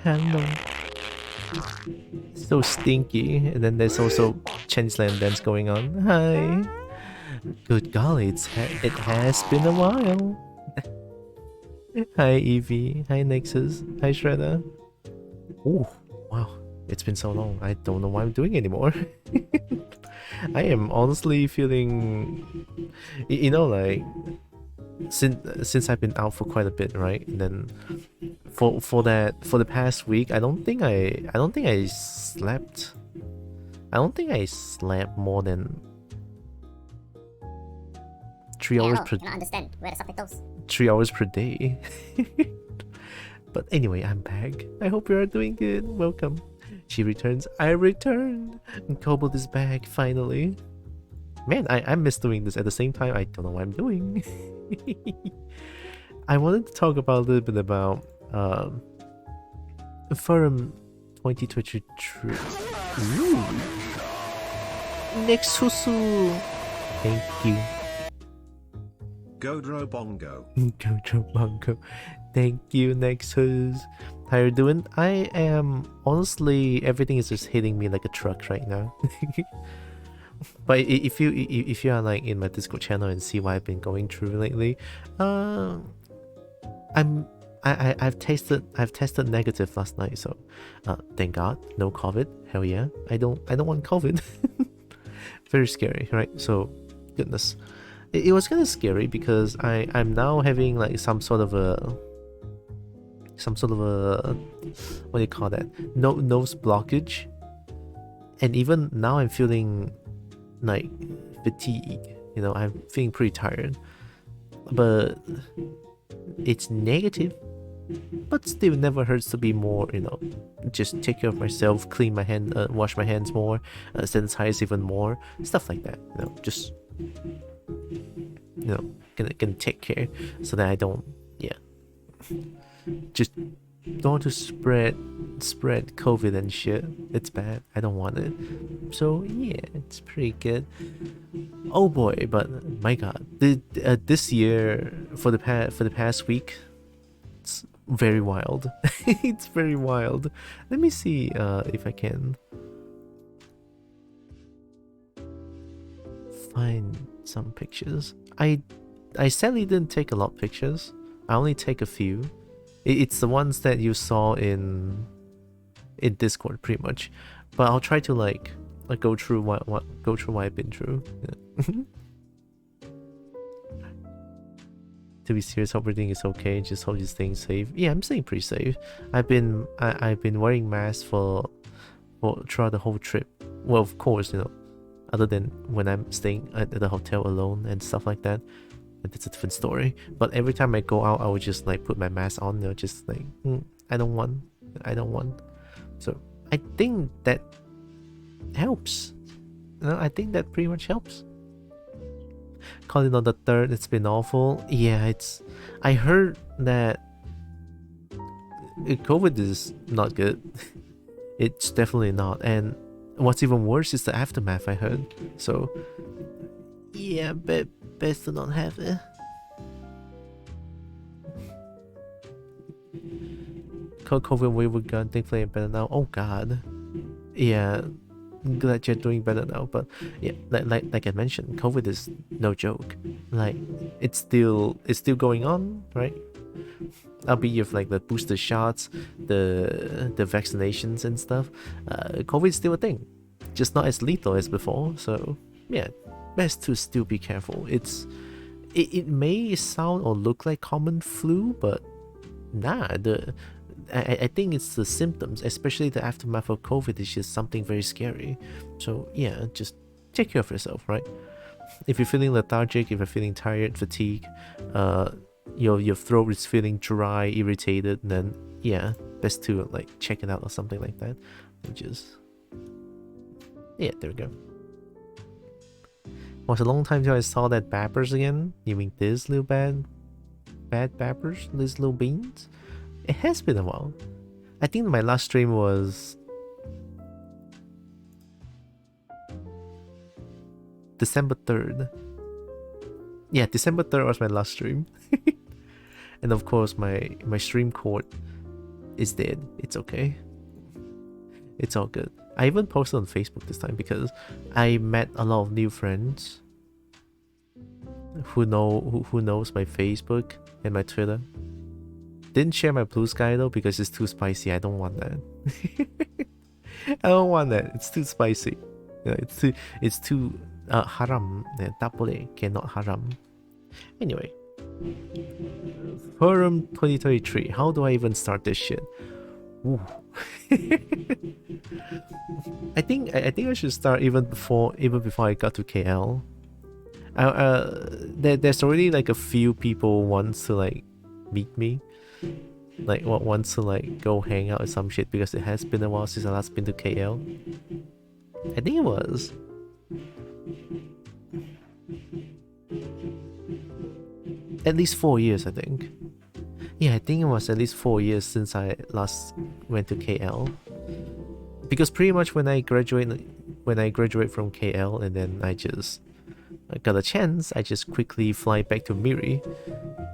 Hello. So stinky. And then there's also Chinese land dance going on. Hi. Good golly, it has been a while. Hi Evie. Hi Nexus. Hi Shredder. Oh, wow. It's been so long. I don't know what I'm doing anymore. I am honestly feeling, you know, like since I've been out for quite a bit, right? And then for the past week, I don't think I slept. I don't think I slept more than 3 hours per. I don't understand where the subtitles. 3 hours per day. But anyway, I'm back. I hope you are doing good. Welcome. She returns. I returned. Kobold is back finally. Man, I miss doing this. At the same time, I don't know what I'm doing. I wanted to talk about a little bit about Forum 2023. Ooh. Next Susu. Thank you. Godro Bongo. Godro Bongo. Thank you, Nexus. How you doing? I am honestly, everything is just hitting me like a truck right now. But if you are like in my Discord channel and see what I've been going through lately, I've tested negative last night, so thank God, no COVID. Hell yeah, I don't want COVID. Very scary, right? So goodness, it was kind of scary because I'm now having like some sort of a what do you call that? Nose blockage, and even now I'm feeling like fatigue. You know, I'm feeling pretty tired, but it's negative. But still, never hurts to be more. You know, just take care of myself, clean my hand, wash my hands more, sanitize even more, stuff like that. You know, just gonna take care so that I don't, just don't want to spread COVID and shit. It's bad. I don't want it. So yeah, it's pretty good. Oh boy, but my god, this year for the past week, it's very wild. It's very wild. Let me see if I can find some pictures. I sadly didn't take a lot of pictures. I only take a few. It's the ones that you saw in Discord, pretty much. But I'll try to like go through what I've been through. Yeah. To be serious, hope everything is okay. Just hope you're staying safe. Yeah, I'm staying pretty safe. I've been wearing masks for throughout the whole trip. Well, of course, you know, other than when I'm staying at the hotel alone and stuff like that. That's a different story. But every time I go out, I would just like put my mask on. You know, just like I don't want. So I think that helps. You know, I think that pretty much helps. Calling on the 3rd, it's been awful. Yeah, I heard that COVID is not good. It's definitely not. And what's even worse is the aftermath, I heard. So yeah, best to not have it. COVID wayward gun, thankfully I'm better now. Oh god. Yeah, I'm glad you're doing better now. But yeah, like I mentioned, COVID is no joke. Like it's still going on, right? Albeit with like the booster shots, the vaccinations and stuff, COVID is still a thing, just not as lethal as before. So yeah, best to still be careful. It may sound or look like common flu, but nah, I think it's the symptoms, especially the aftermath of COVID, is just something very scary. So yeah, just take care of yourself, right? If you're feeling lethargic, if you're feeling tired, fatigue, your throat is feeling dry, irritated, then yeah, best to like check it out or something like that. And just yeah, there we go. Was a long time till I saw that bappers again. You mean this little bad bappers, these little beans? It has been a while. I think my last stream was December 3rd. Yeah, December 3rd was my last stream. And of course my stream caught is dead. It's okay. It's all good. I even posted on Facebook this time because I met a lot of new friends who knows my Facebook and my Twitter. Didn't share my Blue Sky though because it's too spicy. I don't want that. I don't want that. It's too spicy. Yeah, it's too haram. Tak boleh. Cannot haram. Anyway, Forum 2023. How do I even start this shit? Ooh. I think I should start even before I got to KL. There's already like a few people wants to like meet me, like what wants to like go hang out or some shit because it has been a while since I last been to KL. I think it was at least 4 years, I think. Yeah, I think it was at least 4 years since I last went to KL. Because pretty much when I graduate from KL and then I got a chance, I just quickly fly back to Miri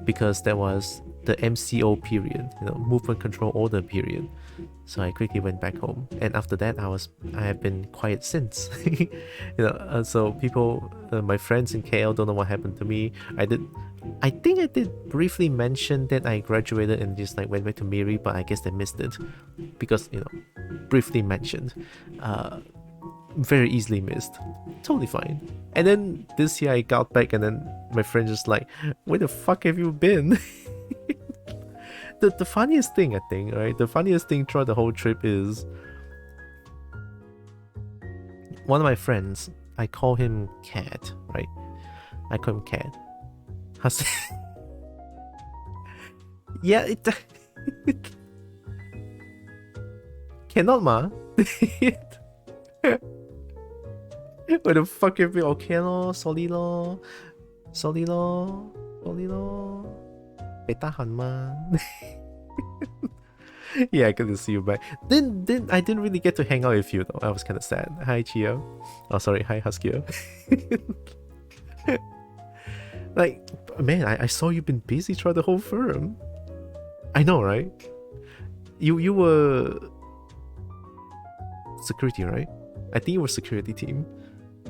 because that was the MCO period, movement control order period. So I quickly went back home, and after that I have been quiet since. So people, my friends in KL don't know what happened to me. I think I did briefly mention that I graduated and just like went back to Miri, but I guess they missed it because briefly mentioned, very easily missed. Totally fine. And then this year I got back, and then my friend just like, where the fuck have you been? The funniest thing, I think, right? The funniest thing throughout the whole trip is one of my friends, I call him Cat, right? I call him Cat. Yeah, it cannot ma. Where the fuck have you been? Okay lo, solid lo. Tahan man. Yeah, I couldn't see you back. Then I didn't really get to hang out with you though. I was kind of sad. Hi Chio. Oh sorry, hi Huskio. Like, man, I saw you've been busy throughout the whole firm. I know, right? You were security, right? I think you were security team,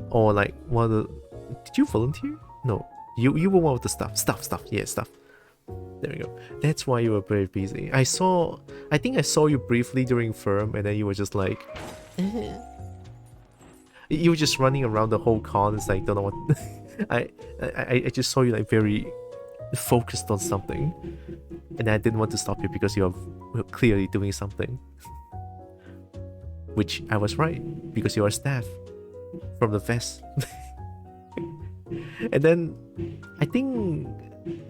or like one of the. Did you volunteer? No, you were one of the staff. Yeah, staff. There we go. That's why you were very busy. I think I saw you briefly during firm, and then you were just like, you were just running around the whole con. It's like, don't know what. I just saw you like very focused on something, and I didn't want to stop you because you're clearly doing something. Which I was right, because you're a staff from the vest. And then I think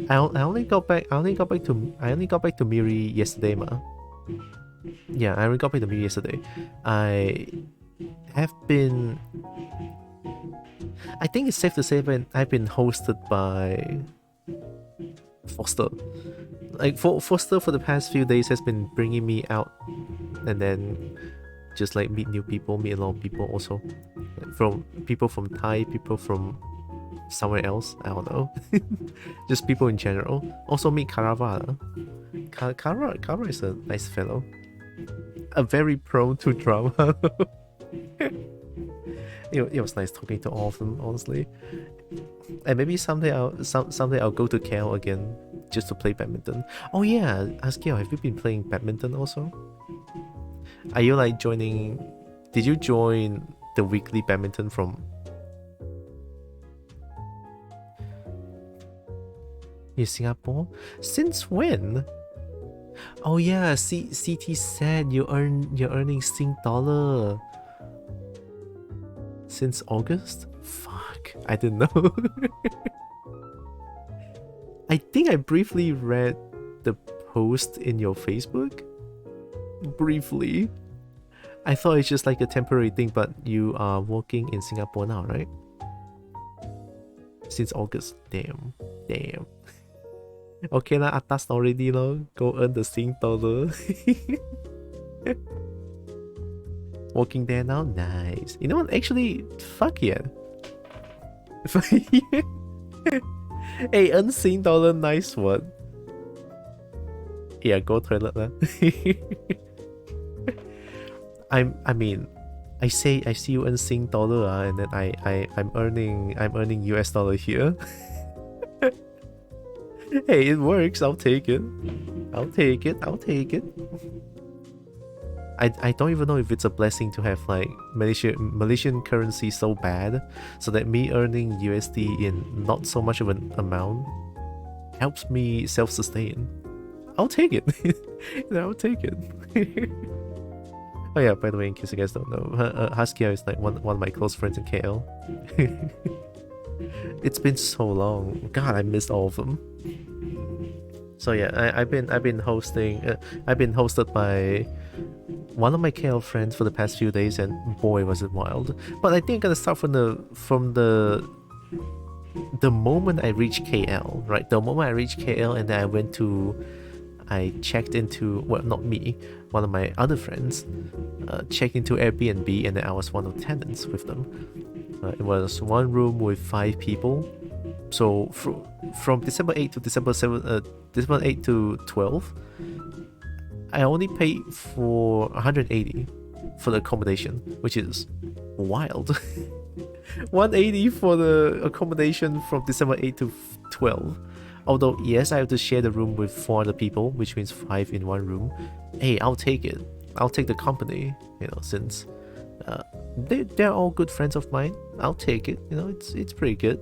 I only got back to Miri yesterday, ma. Yeah, I only got back to Miri yesterday. I think it's safe to say that I've been hosted by Foster. Like Foster for the past few days has been bringing me out, and then just like meet new people, meet a lot of people also, like from people from Thai, people from somewhere else, I don't know. Just people in general. Also meet Karava. Kara is a nice fellow, a very prone to drama. It was nice talking to all of them, honestly. And maybe someday I'll go to KL again just to play badminton. Oh yeah, Askio, have you been playing badminton also? Are you like joining? Did you join the weekly badminton from? In Singapore? Since when? Oh yeah, CT said you're earning Sing dollar. Since August? Fuck, I didn't know. I think I briefly read the post in your Facebook. Briefly. I thought it's just like a temporary thing, but you are working in Singapore now, right? Since August. Damn. Okay lah, atas already lo. Go earn the Sing dollar. Working there now? Nice. You know what? Actually, fuck yeah. Hey, earn Sing dollar, nice one. Yeah, go toilet lah. I mean, I see you in Sing dollar, and then I'm earning US dollar here. Hey, it works. I'll take it. I'll take it. I'll take it. I don't even know if it's a blessing to have like Malaysian currency so bad, so that me earning USD in not so much of an amount helps me self-sustain. I'll take it. I'll take it. Oh yeah, by the way, in case you guys don't know, Haskia is like one of my close friends in KL. It's been so long. God, I missed all of them. So yeah, I've been hosting. I've been hosted by one of my KL friends for the past few days, and boy was it wild. But I think I'm gonna start from the moment I reached KL, right? The moment I reached KL, and then I checked into, well, not me, one of my other friends, checked into Airbnb, and then I was one of the tenants with them. It was one room with 5 people. So from December 8 to December 8 to 12, I only paid for 180 for the accommodation, which is wild. 180 for the accommodation from December 8 to 12. Although, yes, I have to share the room with 4 other people, which means 5 in one room. Hey, I'll take it. I'll take the company, since they're all good friends of mine. I'll take it. It's pretty good.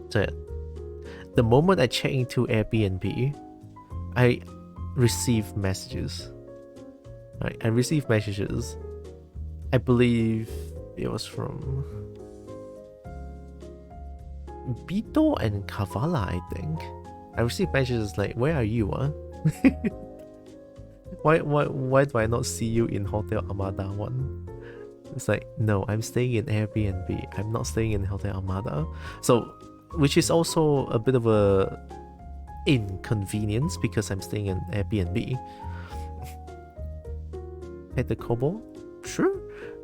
So yeah, the moment I check into Airbnb, I received messages. Right, I received messages. I believe it was from Bito and Kavala, I think. I received messages like, "Where are you, huh? Why do I not see you in Hotel Armada 1?" It's like, no, I'm staying in Airbnb. I'm not staying in Hotel Armada. So, which is also a bit of a inconvenience because I'm staying in Airbnb. At the Kobo? Sure.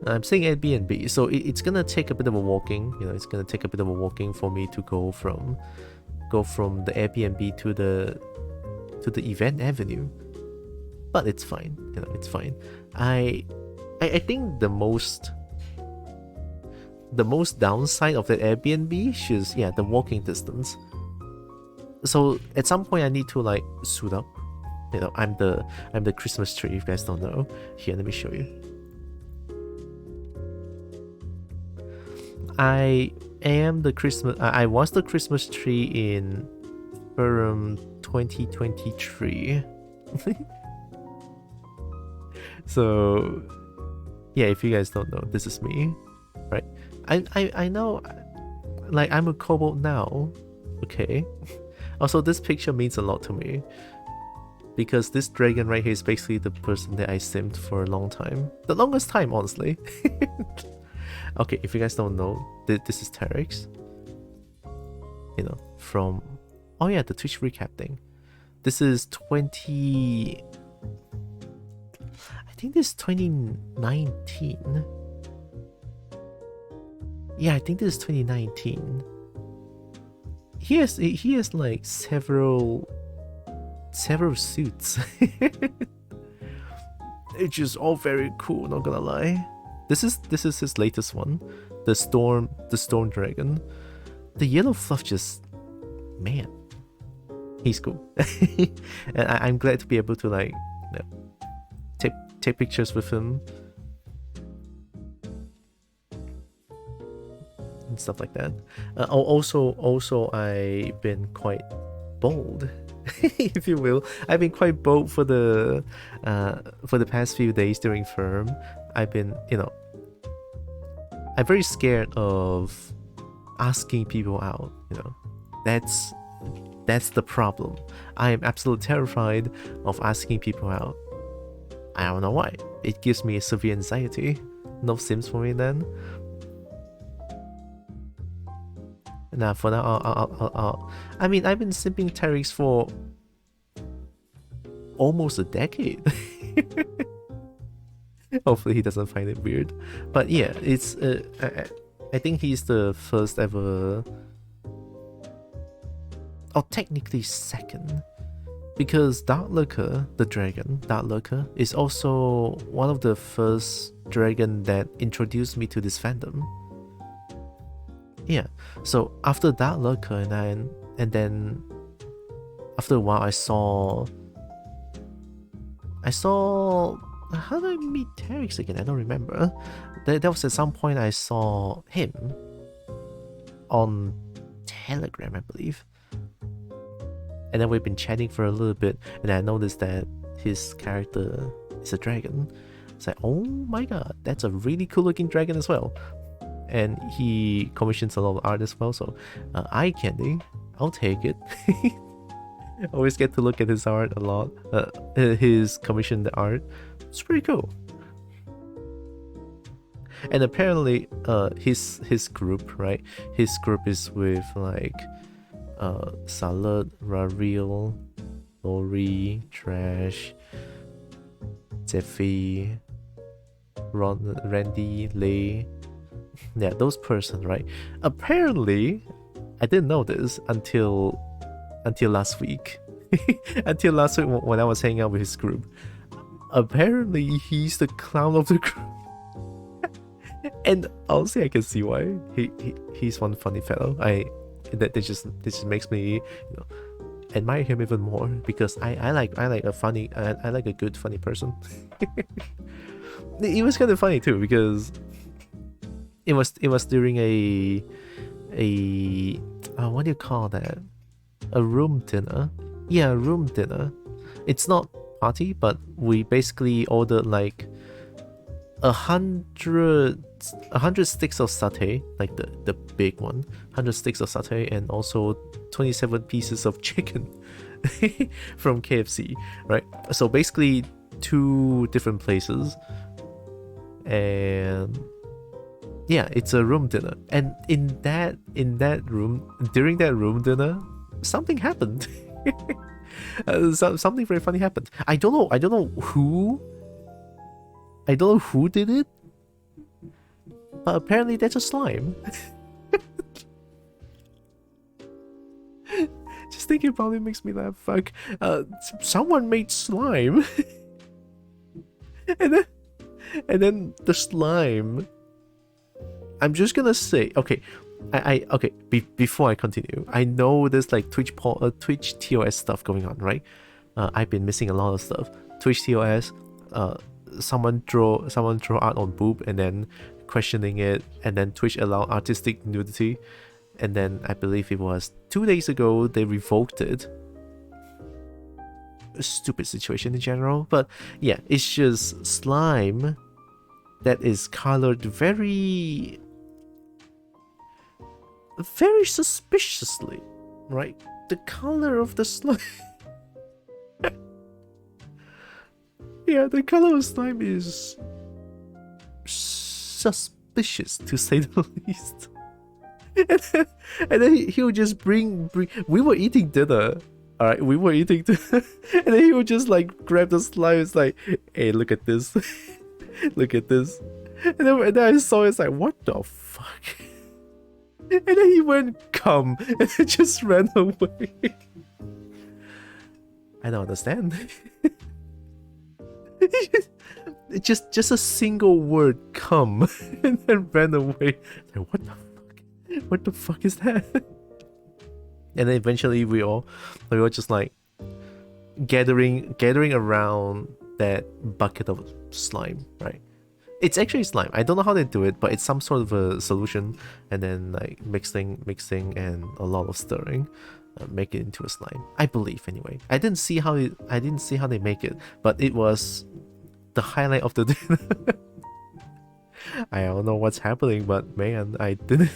I'm staying Airbnb, so it's gonna take a bit of a walking. It's gonna take a bit of a walking for me to go from the Airbnb to the event avenue. But it's fine. It's fine. I think the most downside of the Airbnb is the walking distance. So at some point I need to like suit up. I'm the Christmas tree, if you guys don't know. Here, let me show you. I was the Christmas tree in Furum 2023. So yeah, if you guys don't know, this is me, right? I know, like, I'm a kobold now, okay? Also, this picture means a lot to me because this dragon right here is basically the person that I simmed for a long time. The longest time, honestly. Okay, if you guys don't know, this is Terex. From... Oh yeah, the Twitch recap thing. This is I think this is 2019. Yeah, I think this is 2019. He has like several suits. It's just all very cool, not gonna lie. This is his latest one, the storm dragon. The yellow fluff just, man, he's cool. And I'm glad to be able to like take pictures with him and stuff like that. Also I've been quite bold, if you will. I've been quite bold for the past few days during firm. I've been, I'm very scared of asking people out. That's the problem. I am absolutely terrified of asking people out. I don't know why. It gives me a severe anxiety. No sims for me then. Nah, for now, I'll I mean, I've been simping Terex for almost a decade. Hopefully he doesn't find it weird. But yeah, it's I think he's the first ever, or technically second because Dark Lurker, the dragon, Dark Lurker, is also one of the first dragon that introduced me to this fandom. Yeah, so after Dark Lurker and then after a while I saw how did I meet Teryx again? I don't remember. That was at some point I saw him on Telegram, I believe. And then we've been chatting for a little bit, and I noticed that his character is a dragon. It's like, oh my god, that's a really cool looking dragon as well. And he commissions a lot of art as well, so eye candy, I'll take it. Always get to look at his art a lot, his commissioned art. It's pretty cool. And apparently his group, right? His group is with like Salad, Rariel, Lori, Trash, Zeffy, Randy, Lay. Yeah, those person, right? Apparently, I didn't know this until last week. Until last week when I was hanging out with his group. Apparently, he's the clown of the group. And honestly, I can see why. He's one funny fellow. That just makes me, admire him even more, because I like a good funny person. It was kind of funny too, because it was during a what do you call that? A room dinner. Yeah, a room dinner. It's not party, but we basically ordered like 100 sticks of satay, like the big one, 100 sticks of satay, and also 27 pieces of chicken from KFC, right? So basically 2 different places, and yeah, it's a room dinner. And in that room, during that room dinner, something happened. Something very funny happened. I don't know who did it, but apparently that's a slime. Just thinking about it makes me laugh. Fuck. Someone made slime. and then the slime, I'm just gonna say, okay, before I continue, I know there's like Twitch TOS stuff going on, right? I've been missing a lot of stuff. Twitch TOS, someone draw art on boob and then questioning it, and then Twitch allowed artistic nudity, and then I believe it was 2 days ago they revoked it. A stupid situation in general, but yeah, it's just slime that is colored very suspiciously, right? The color of the slime. Yeah, the color of slime is suspicious, to say the least. And then he would just bring. We were eating dinner, alright? We were eating dinner, and then he would just like grab the slime. It's like, hey, look at this, look at this. And then I saw it, it's like, what the fuck? And then he went, come, and just ran away. I don't understand. just a single word, come, and then ran away. Like, what the fuck? What the fuck is that? And then eventually we were just like gathering around that bucket of slime, right? It's actually slime. I don't know how they do it, but it's some sort of a solution, and then like mixing, and a lot of stirring, make it into a slime. I believe anyway. I didn't see how they make it, but it was the highlight of the dinner. I don't know what's happening, but man, I didn't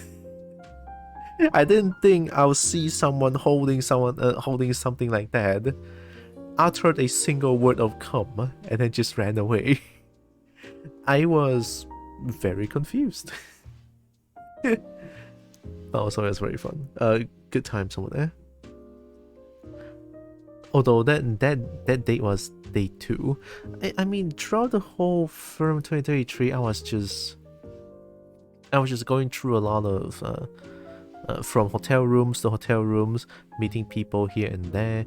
think I'll see someone holding something like that, uttered a single word of come, and then just ran away. I was very confused. But also it was very fun. Good times over there. Although that date was day 2. I mean, throughout the whole Firm 2033, I was just going through a lot of from hotel rooms to hotel rooms, meeting people here and there,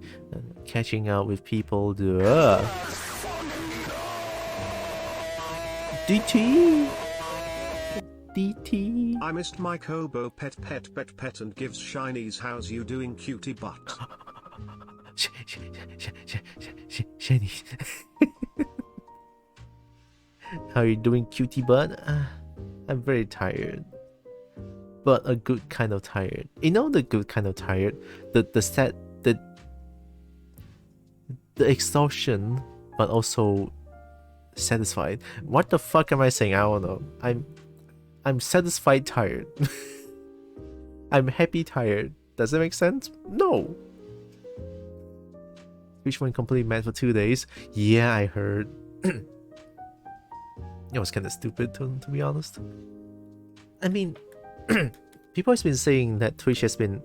catching out with people. DT! DT! I missed my Kobo pet and gives shinies. How's you doing, cutie butt? Shiny. How are you doing, cutie butt? I'm very tired. But a good kind of tired. You know the good kind of tired? The exhaustion, but also satisfied. What the fuck am I saying? I don't know. I'm satisfied tired. I'm happy tired. Does that make sense? No. Which one completely mad for 2 days? Yeah, I heard. It was kind of stupid to be honest. I mean, people has been saying that Twitch has been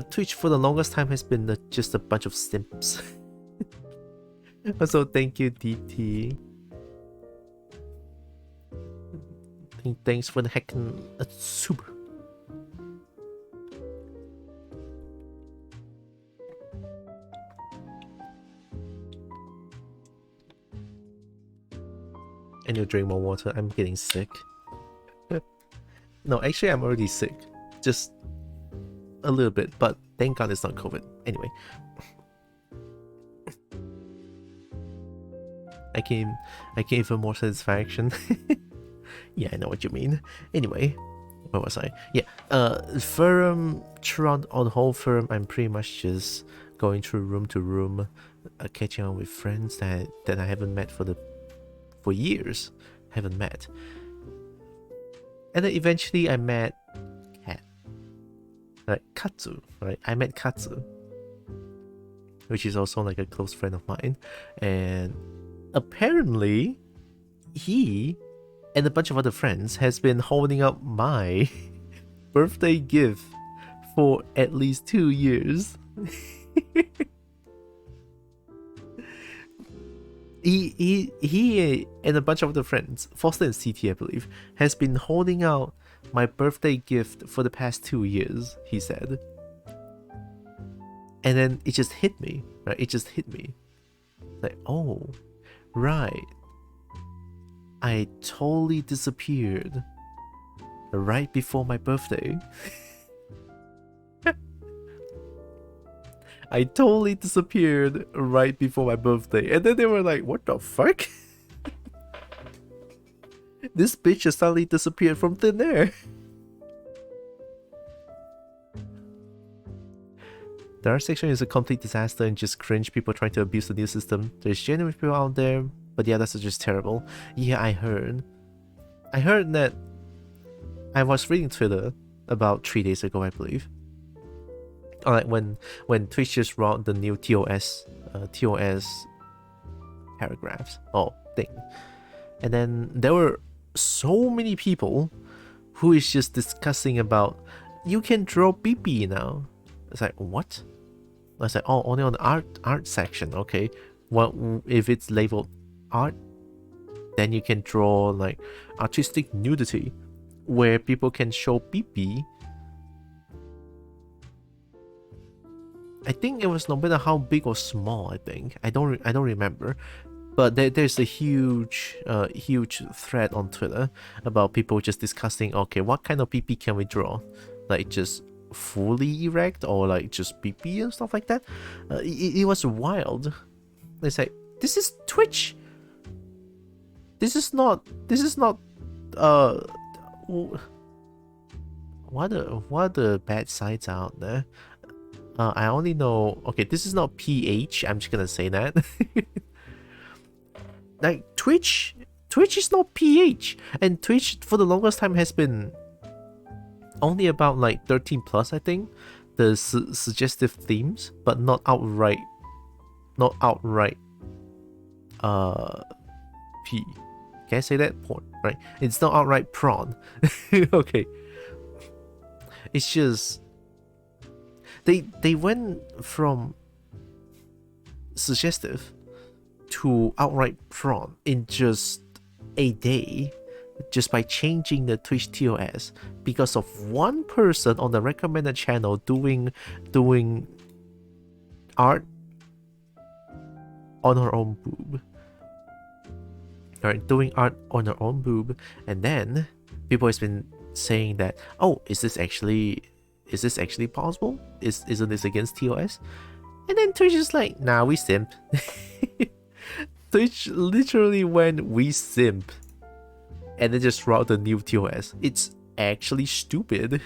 Twitch for the longest time has been just a bunch of simps. Also, thank you, DT. Thanks for the heckin' super. And you drink more water. I'm getting sick. No, actually, I'm already sick. Just a little bit, but thank God it's not COVID. Anyway. I came for more satisfaction. Yeah, I know what you mean. Anyway, where was I? Yeah, Forum, throughout the whole Forum, I'm pretty much just going through room to room, catching up with friends that I haven't met for years. Haven't met. And then eventually I met Cat. Like Katsu, right? I met Katsu, which is also like a close friend of mine. And apparently he and a bunch of other friends has been holding up my birthday gift for at least 2 years. He and a bunch of other friends, Foster and CT I believe, has been holding out my birthday gift for the past 2 years, he said. And then it just hit me, right? It just hit me. Like, oh, right. I totally disappeared right before my birthday. I totally disappeared right before my birthday. And then they were like, what the fuck? This bitch just suddenly disappeared from thin air. The art section is a complete disaster and just cringe. People trying to abuse the new system. There's genuine people out there, but the others are just terrible. Yeah, I heard that. I was reading Twitter about 3 days ago, I believe. Like when Twitch just wrote the new TOS paragraphs thing, and then there were so many people who is just discussing about you can draw BB now. It's like, what? I was like, oh, only on the art section. Okay, what if it's labeled art? Then you can draw like artistic nudity, where people can show BB. I think it was no matter how big or small. I think I don't remember, but there's a huge thread on Twitter about people just discussing, okay, what kind of PP can we draw, like just fully erect or like just PP and stuff like that. It was wild. They say this is Twitch. This is not. What are the bad sides out there? I only know, okay, this is not PH, I'm just gonna say that. Like, Twitch is not PH, and Twitch for the longest time has been only about like 13 plus, I think, the suggestive themes, but not outright, P. Can I say that? Porn, right? It's not outright prawn. Okay. It's just, they went from suggestive to outright prawn in just a day. just by changing the Twitch TOS because of one person on the recommended channel doing art on her own boob. Alright, doing art on her own boob, and then people has been saying that, oh, is this actually possible? Isn't this against TOS? And then Twitch is like, nah, we simp. Twitch literally went, we simp, and then just wrote the new TOS. It's actually stupid.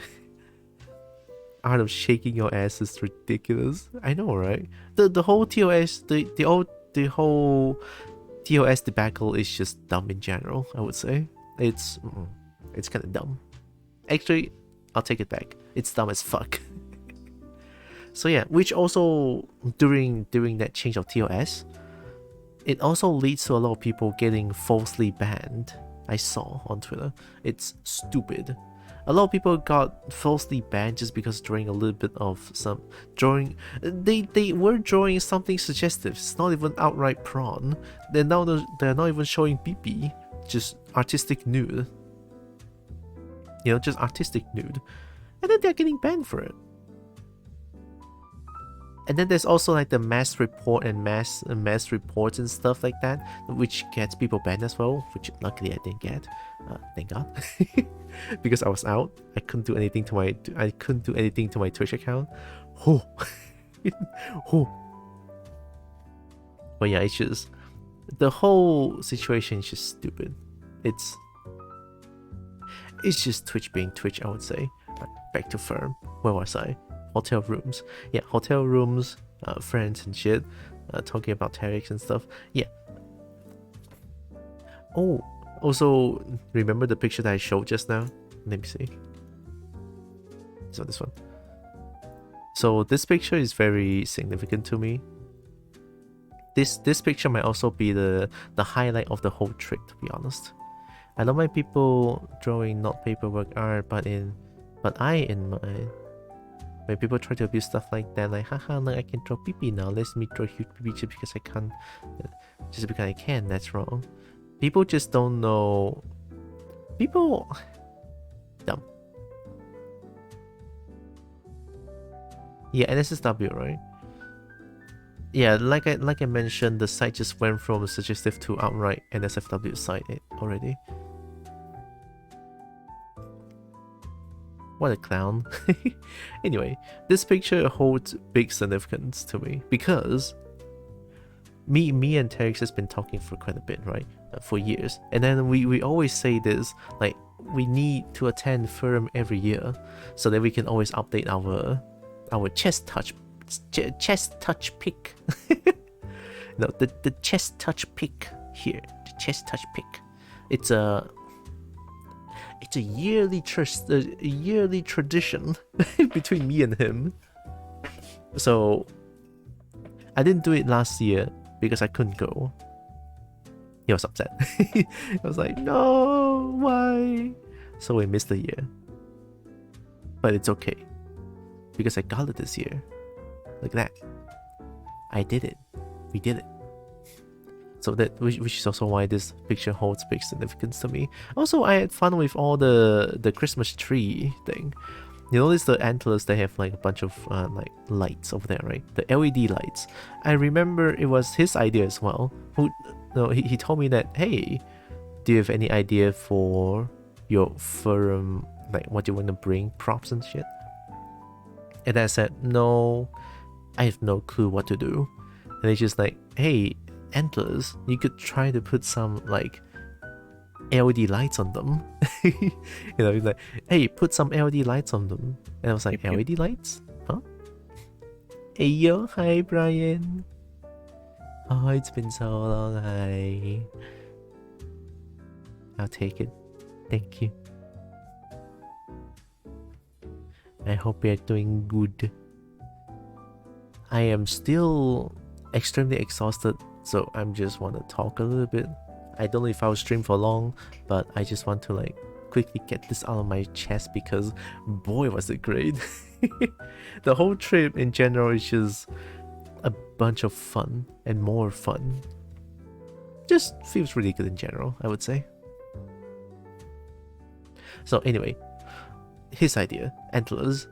Art of shaking your ass is ridiculous. I know, right? The whole TOS, the whole TOS debacle is just dumb in general. I would say it's kind of dumb. Actually, I'll take it back. It's dumb as fuck. So yeah, which also during that change of TOS, it also leads to a lot of people getting falsely banned. I saw on Twitter. It's stupid. A lot of people got falsely banned just because drawing a little bit of some drawing. They were drawing something suggestive. It's not even outright prawn. They're not even showing BB. Just artistic nude. You know, just artistic nude. And then they're getting banned for it. And then there's also like the mass report and mass reports and stuff like that, which gets people banned as well, which luckily I didn't get. Thank God. Because I was out. I couldn't do anything to my Twitch account. Oh. Oh. But yeah, it's just the whole situation is just stupid. It's just Twitch being Twitch, I would say. Back to firm. Where was I? Hotel rooms. Yeah, hotel rooms, friends and shit, talking about Tarix and stuff. Yeah. Oh, also, remember the picture that I showed just now? Let me see. So this one. So this picture is very significant to me. This picture might also be the highlight of the whole trip, to be honest. I don't mind people drawing not paperwork art, but I in mind. When people try to abuse stuff like that, like, haha, look, I can draw PP now. Let me draw huge PP just because I can't. Just because I can, that's wrong. People just don't know. People. Dumb. Yeah, NSSW, right? Yeah, like I mentioned, the site just went from suggestive to outright NSFW site already. What a clown. Anyway, this picture holds big significance to me because me and Terex has been talking for quite a bit, right? For years. And then we always say this, like, we need to attend forum every year so that we can always update our chest touch pick. No, the chest touch pick here. The chest touch pick. It's a yearly tradition between me and him. So I didn't do it last year because I couldn't go. He was upset. I was like, no, why? So we missed the year. But it's okay because I got it this year. Like that. I did it. We did it. So that, which is also why this picture holds big significance to me. Also, I had fun with all the Christmas tree thing. You notice the antlers, they have like a bunch of like lights over there, right? The LED lights. I remember it was his idea as well. He told me that, hey, do you have any idea for your forum, like what you want to bring, props and shit? And I said, no, I have no clue what to do. And he's just like, hey, antlers, you could try to put some like LED lights on them. You know, he's like, hey, put some LED lights on them. And I was like, LED lights? Huh? Hey yo, hi Brian. Oh, it's been so long. Hi. I'll take it. Thank you. I hope you're doing good. I am still extremely exhausted, so I just want to talk a little bit. I don't know if I'll stream for long, but I just want to like quickly get this out of my chest because boy was it great. The whole trip in general is just a bunch of fun and more fun. Just feels really good in general, I would say. So anyway, his idea, antlers,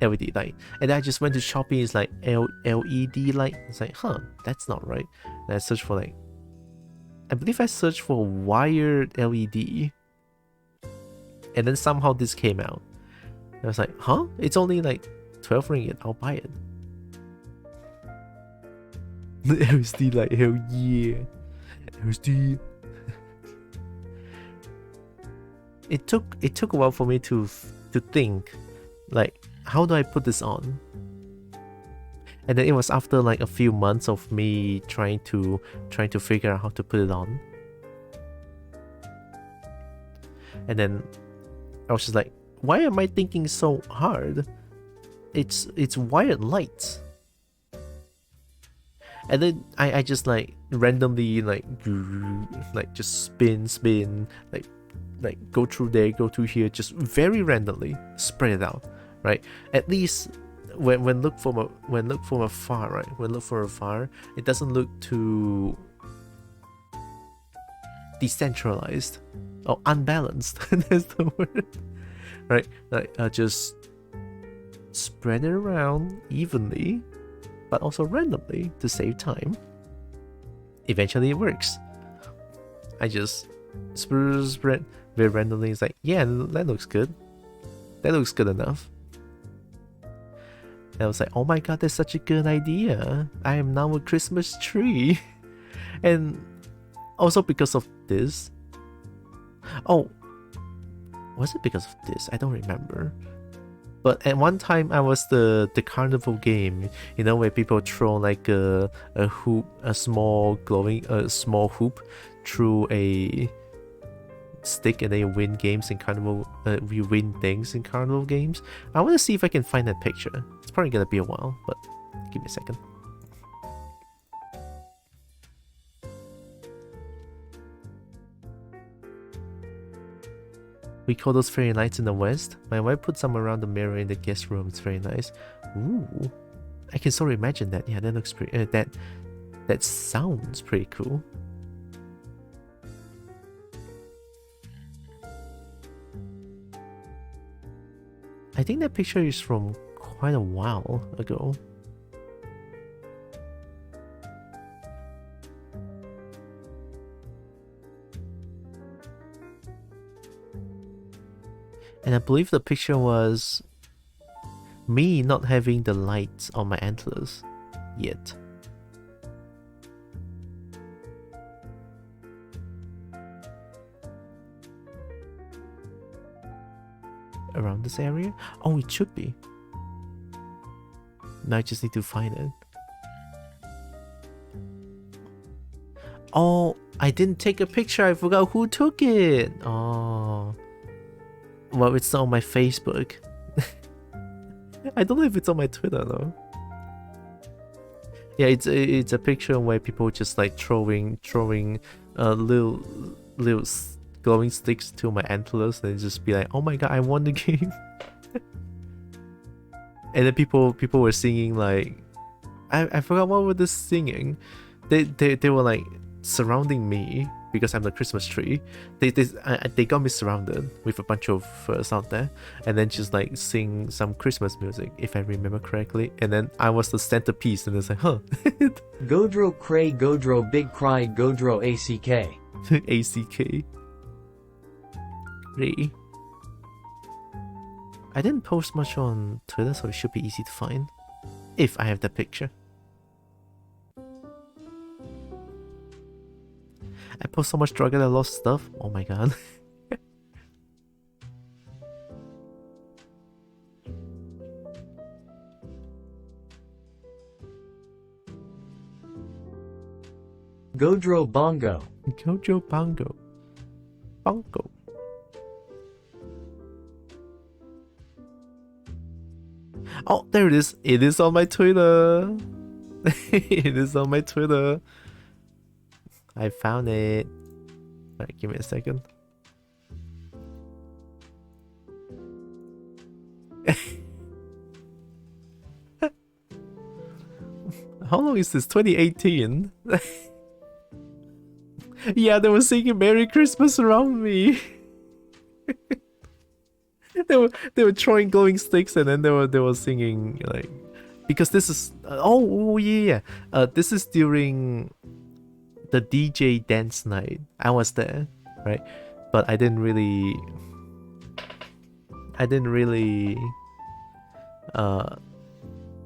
LED light. And I just went to Shopee, it's like LED light. It's like, huh, that's not right. And I searched for like, I believe I searched for wired LED. And then somehow this came out. And I was like, huh? It's only like 12 ringgit, I'll buy it. The LED light, hell yeah. LED. It took a while for me to think, like, how do I put this on? And then it was after like a few months of me trying to figure out how to put it on. And then I was just like, why am I thinking so hard? It's wired lights. And then I just like randomly like just spin, like go through there, go through here, just very randomly spread it out, right? At least when look from afar, right? When look from afar, it doesn't look too decentralized or unbalanced. That's the word, right? Like just spread it around evenly, but also randomly to save time. Eventually, it works. I just spread very randomly. It's like, yeah, that looks good. That looks good enough. And I was like, oh my god, that's such a good idea. I am now a Christmas tree. And also because of this. Oh, was it because of this? I don't remember. But at one time, I was the carnival game, you know, where people throw like a hoop, a small hoop through a stick, and then you win games in carnival. You win things in carnival games. I want to see if I can find that picture. It's probably gonna be a while, but give me a second. We call those fairy lights in the West. My wife put some around the mirror in the guest room. It's very nice. Ooh, I can sort of imagine that. Yeah, that looks pretty. That sounds pretty cool. I think that picture is from quite a while ago. And I believe the picture was me not having the lights on my antlers yet. Around this area? Oh, it should be. Now I just need to find it. Oh, I didn't take a picture. I forgot who took it. Oh. Well, it's not on my Facebook. I don't know if it's on my Twitter though. Yeah, it's a picture where people just like throwing little glowing sticks to my antlers and just be like, oh my god, I won the game. And then people were singing like, I forgot what were they singing. They were like surrounding me because I'm the Christmas tree. They got me surrounded with a bunch of furs out there, and then just like sing some Christmas music, if I remember correctly. And then I was the centerpiece, and it's like, huh. Godro cray, Godro big cry, Godro ACK. ACK. Ray. I didn't post much on Twitter, so it should be easy to find if I have the picture. I post so much drug and I lost stuff. Oh my god. Godro bongo. Gojo bongo. Bongo. Oh, there it is. It is on my Twitter. It is on my Twitter. I found it. Alright, give me a second. How long is this? 2018? Yeah, they were singing Merry Christmas around me. they were throwing glowing sticks, and then they were singing, like, because this is oh yeah, this is during the DJ dance night. I was there, right? But I didn't really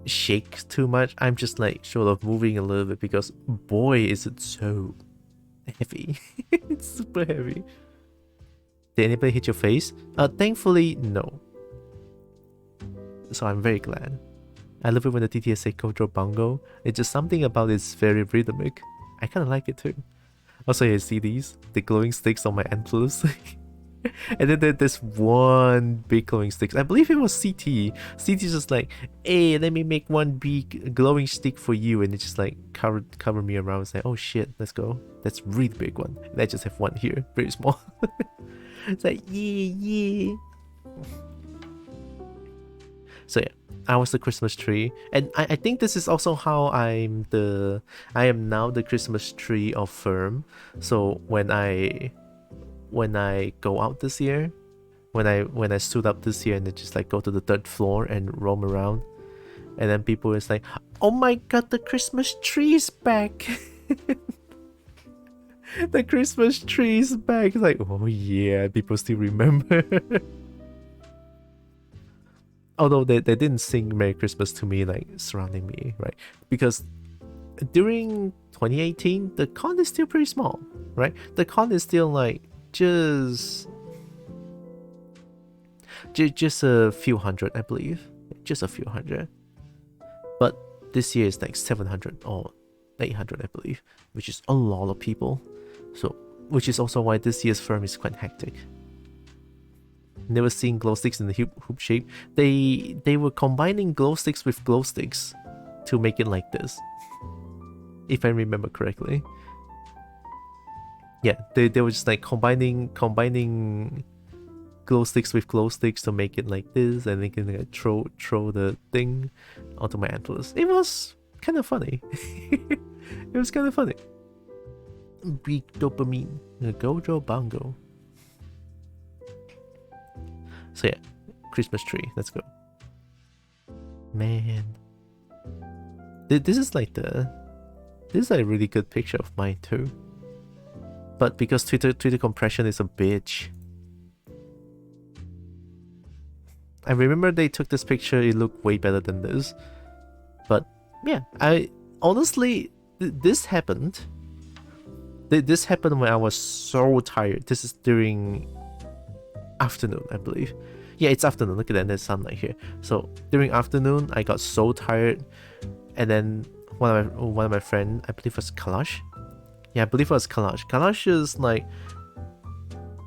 shake too much. I'm just like sort of moving a little bit because boy is it so heavy. It's super heavy. Did anybody hit your face? Thankfully no. So I'm very glad. I love it when the DTS say Kojo Bongo. It's just something about it's very rhythmic. I kind of like it too. Also, you see these? The glowing sticks on my antlers. And then there's one big glowing stick. I believe it was CT. CT's just like, hey, let me make one big glowing stick for you. And it just like cover me around and say, oh shit, let's go. That's a really big one. And I just have one here, very small. It's like, yeah. So yeah, I was the Christmas tree. And I think this is also how I am now the Christmas tree of Firm. So when I go out this year, when I stood up this year and then just like go to the 3rd floor and roam around, and then people is like, oh my god, the Christmas tree is back. The Christmas tree is back. It's like, oh yeah, people still remember. Although they didn't sing Merry Christmas to me, like surrounding me, right? Because during 2018, the con is still pretty small, right? The con is still like just a few hundred, I believe. Just a few hundred. But this year is like 700 or 800, I believe, which is a lot of people. So, which is also why this year's Firm is quite hectic. Never seen glow sticks in the hoop shape. They were combining glow sticks with glow sticks to make it like this, if I remember correctly. Yeah, they were just like combining glow sticks with glow sticks to make it like this, and they can like throw the thing onto my antlers. It was kind of funny. It was kind of funny. Big dopamine, Gojo Bongo. So yeah, Christmas tree. Let's go. Man, this is like a really good picture of mine too. But because Twitter compression is a bitch. I remember they took this picture, it looked way better than this. But yeah, I honestly, this happened. This happened when I was so tired. This is during afternoon, I believe. Yeah, it's afternoon. Look at that, there's sunlight here. So during afternoon, I got so tired, and then one of my friends, I believe it was Kalash. Yeah, I believe it was Kalash. Kalash is like,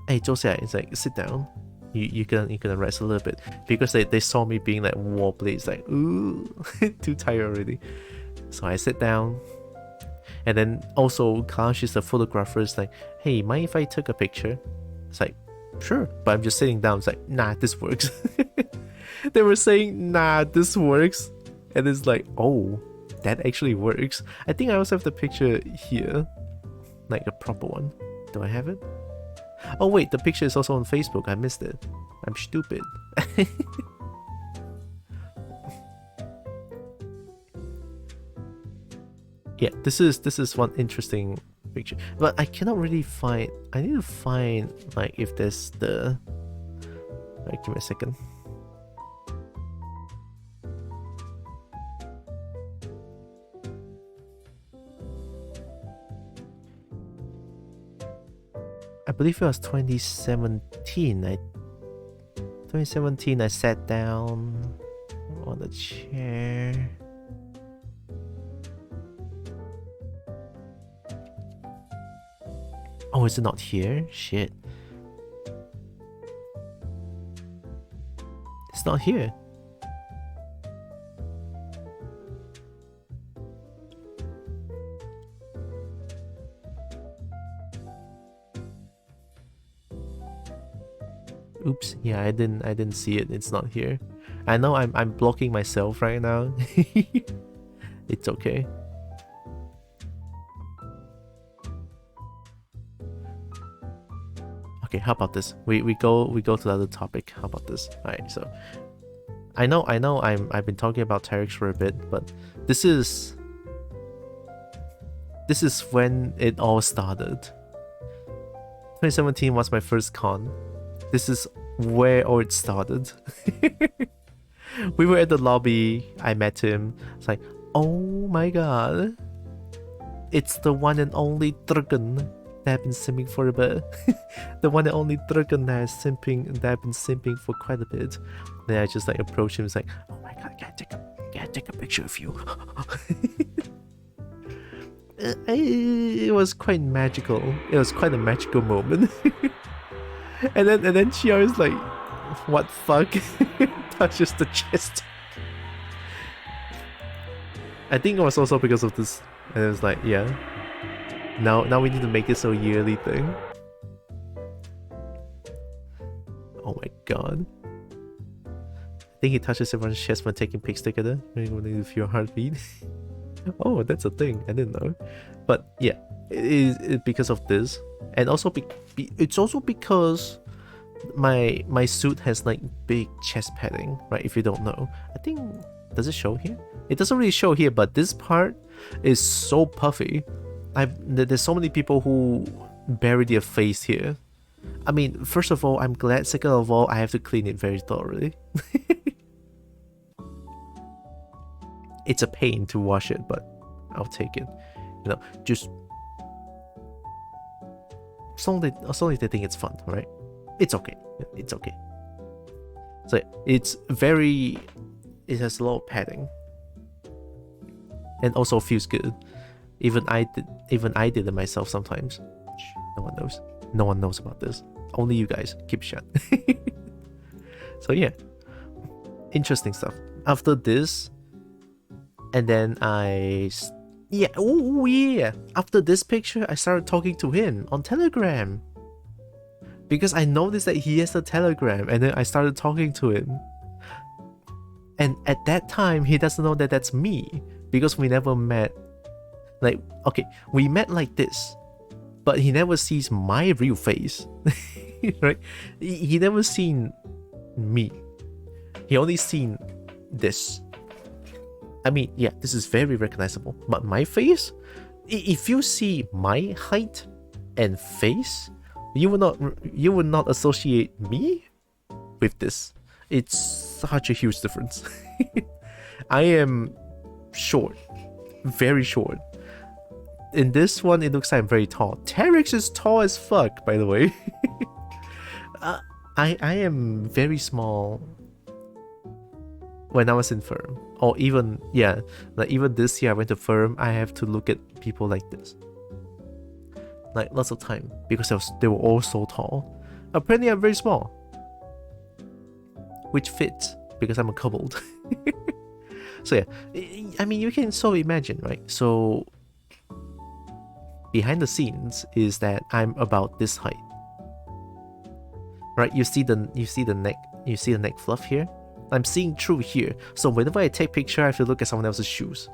hey, Josiah, it's like, sit down. You can rest a little bit, because they saw me being like wobbly. It's like, ooh, too tired already. So I sit down, and then also Kalash is a photographer. It's like, hey, mind if I took a picture? It's like, sure, but I'm just sitting down. It's like, nah, this works. They were saying, nah, this works, and it's like, oh, that actually works. I think I also have the picture here, like a proper one. Do I have it? Oh wait, the picture is also on Facebook. I missed it. I'm stupid. Yeah, this is one interesting picture, but I cannot really find. I need to find like if there's the. Right, give me a second. I believe it was 2017. 2017, I sat down on the chair. Oh, is it not here? Shit. It's not here. Oops. Yeah, I didn't see it. It's not here. I know I'm blocking myself right now. It's okay. Okay, how about this? We go to the other topic. How about this? Alright, so I know I've been talking about Terex for a bit, but this is when it all started. 2017 was my first con. This is where all it started. We were at the lobby, I met him. It's like, oh my god. It's the one and only Dragon that I've been simping for a bit. The one and only Dragon that I've been simping for quite a bit. Then I just like approach him, it's like, oh my god, can I take a picture of you? It was quite magical. It was quite a magical moment. and then she always like, what fuck? Touches the chest. I think it was also because of this. And it was like, yeah. Now we need to make this a yearly thing. Oh my god. I think he touches everyone's chest when taking pics together. When you feel your heartbeat. Oh, that's a thing. I didn't know. But yeah, it is because of this. And also it's also because my suit has like big chest padding, right? If you don't know. I think, does it show here? It doesn't really show here, but this part is so puffy. There's so many people who bury their face here. I mean, first of all, I'm glad. Second of all, I have to clean it very thoroughly. It's a pain to wash it, but I'll take it. You know, just as long as they think it's fun, right? It's okay. It's okay. So it has a lot of padding, and also feels good. Even I did it myself sometimes. No one knows. No one knows about this. Only you guys. Keep shut. So yeah, interesting stuff. After this, and then after this picture, I started talking to him on Telegram. Because I noticed that he has a Telegram, and then I started talking to him. And at that time, he doesn't know that that's me, because we never met. Like, okay, we met like this, but he never sees my real face, right? He never seen me. He only seen this. I mean, yeah, this is very recognizable, but my face, if you see my height and face, you would not associate me with this. It's such a huge difference. I am short, very short. In this one, it looks like I'm very tall. Terex is tall as fuck, by the way. I am very small when I was in firm, or even, yeah, like even this year I went to firm, I have to look at people like this, like lots of time, because they were all so tall. Apparently I'm very small, which fits because I'm a kobold. So yeah, I mean, you can so imagine, right? So behind the scenes is that I'm about this height, right? You see the neck fluff here. I'm seeing through here, so whenever I take picture, I have to look at someone else's shoes,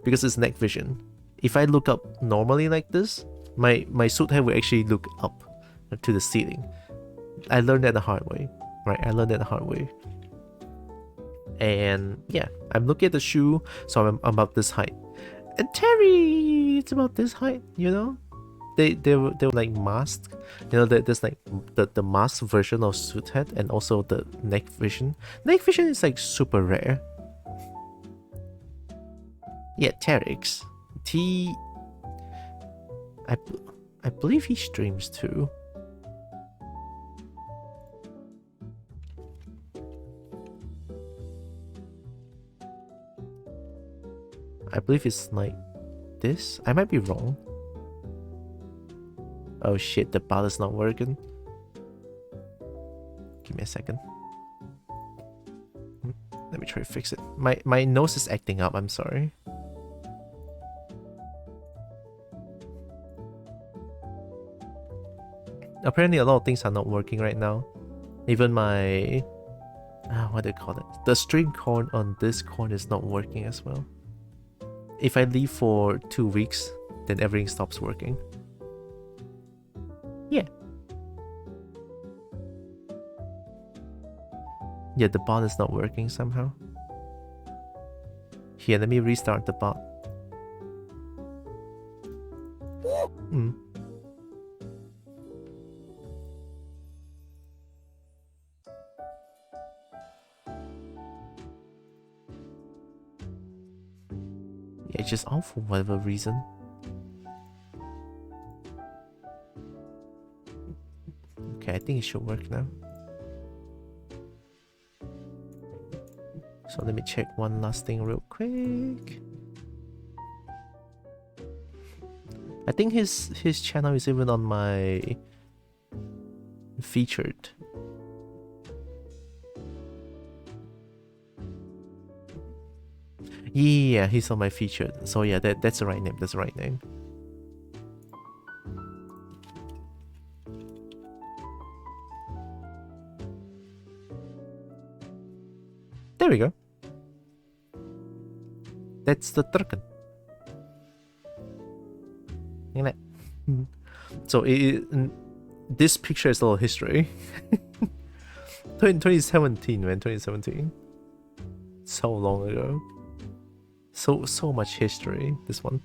because it's neck vision. If I look up normally like this, my suit head will actually look up to the ceiling. I learned that the hard way, right? I learned that the hard way. And yeah, I'm looking at the shoe, so I'm about this height. And Terry, it's about this height, you know? They were like masked, you know. There's like the masked version of suit head, and also the neck vision. Neck vision is like super rare. Yeah, Terex. I believe he streams too. I believe it's like this. I might be wrong. Oh shit, the bot is not working. Give me a second. Let me try to fix it. My nose is acting up, I'm sorry. Apparently a lot of things are not working right now. Even my... what do you call it? The stream corn on this corn is not working as well. If I leave for 2 weeks, then everything stops working. Yeah. Yeah, the bot is not working somehow. Here, let me restart the bot. Hmm. Yeah, it's just off for whatever reason. Okay, I think it should work now. So let me check one last thing real quick. I think his channel is even on my featured. Yeah, he's on my featured. So yeah, that's the right name. That's the right name. There we go. That's the Turken. Look at that. So this picture is a little history. 2017, man, 2017. So long ago. So much history, this one.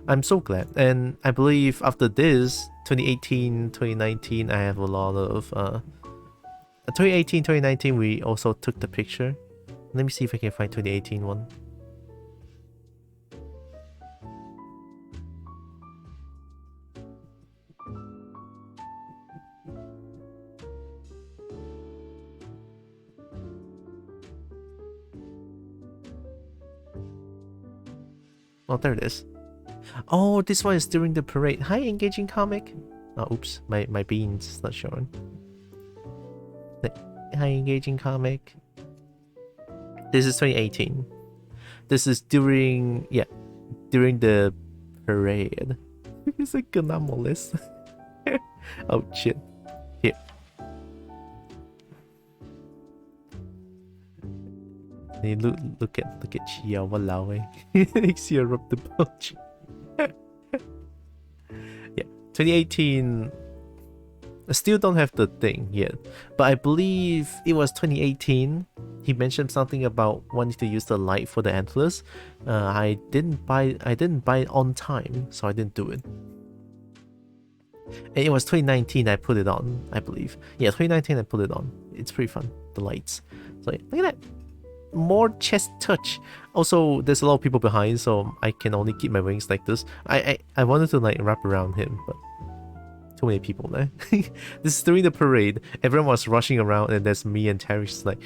I'm so glad. And I believe after this, 2018, 2019, I have a lot of 2018, 2019, we also took the picture. Let me see if I can find 2018 one. Oh, there it is. Oh, this one is during the parade. Hi, engaging comic. Oh, oops, my beans is not showing. Hi, engaging comic. This is 2018. This is during the parade. It's like an anomalous. Oh shit. Here. Hey, look at Chia, walao eh. Chia rubbed the pouch. Yeah, 2018. I still don't have the thing yet, but I believe it was 2018. He mentioned something about wanting to use the light for the antlers. I didn't buy it on time, so I didn't do it. And it was 2019 I put it on, I believe. Yeah, 2019 I put it on. It's pretty fun, the lights. So yeah, look at that. More chest touch. Also, there's a lot of people behind, so I can only keep my wings like this. I wanted to like wrap around him, but too many people there. This is during the parade. Everyone was rushing around, and there's me and Terry just like,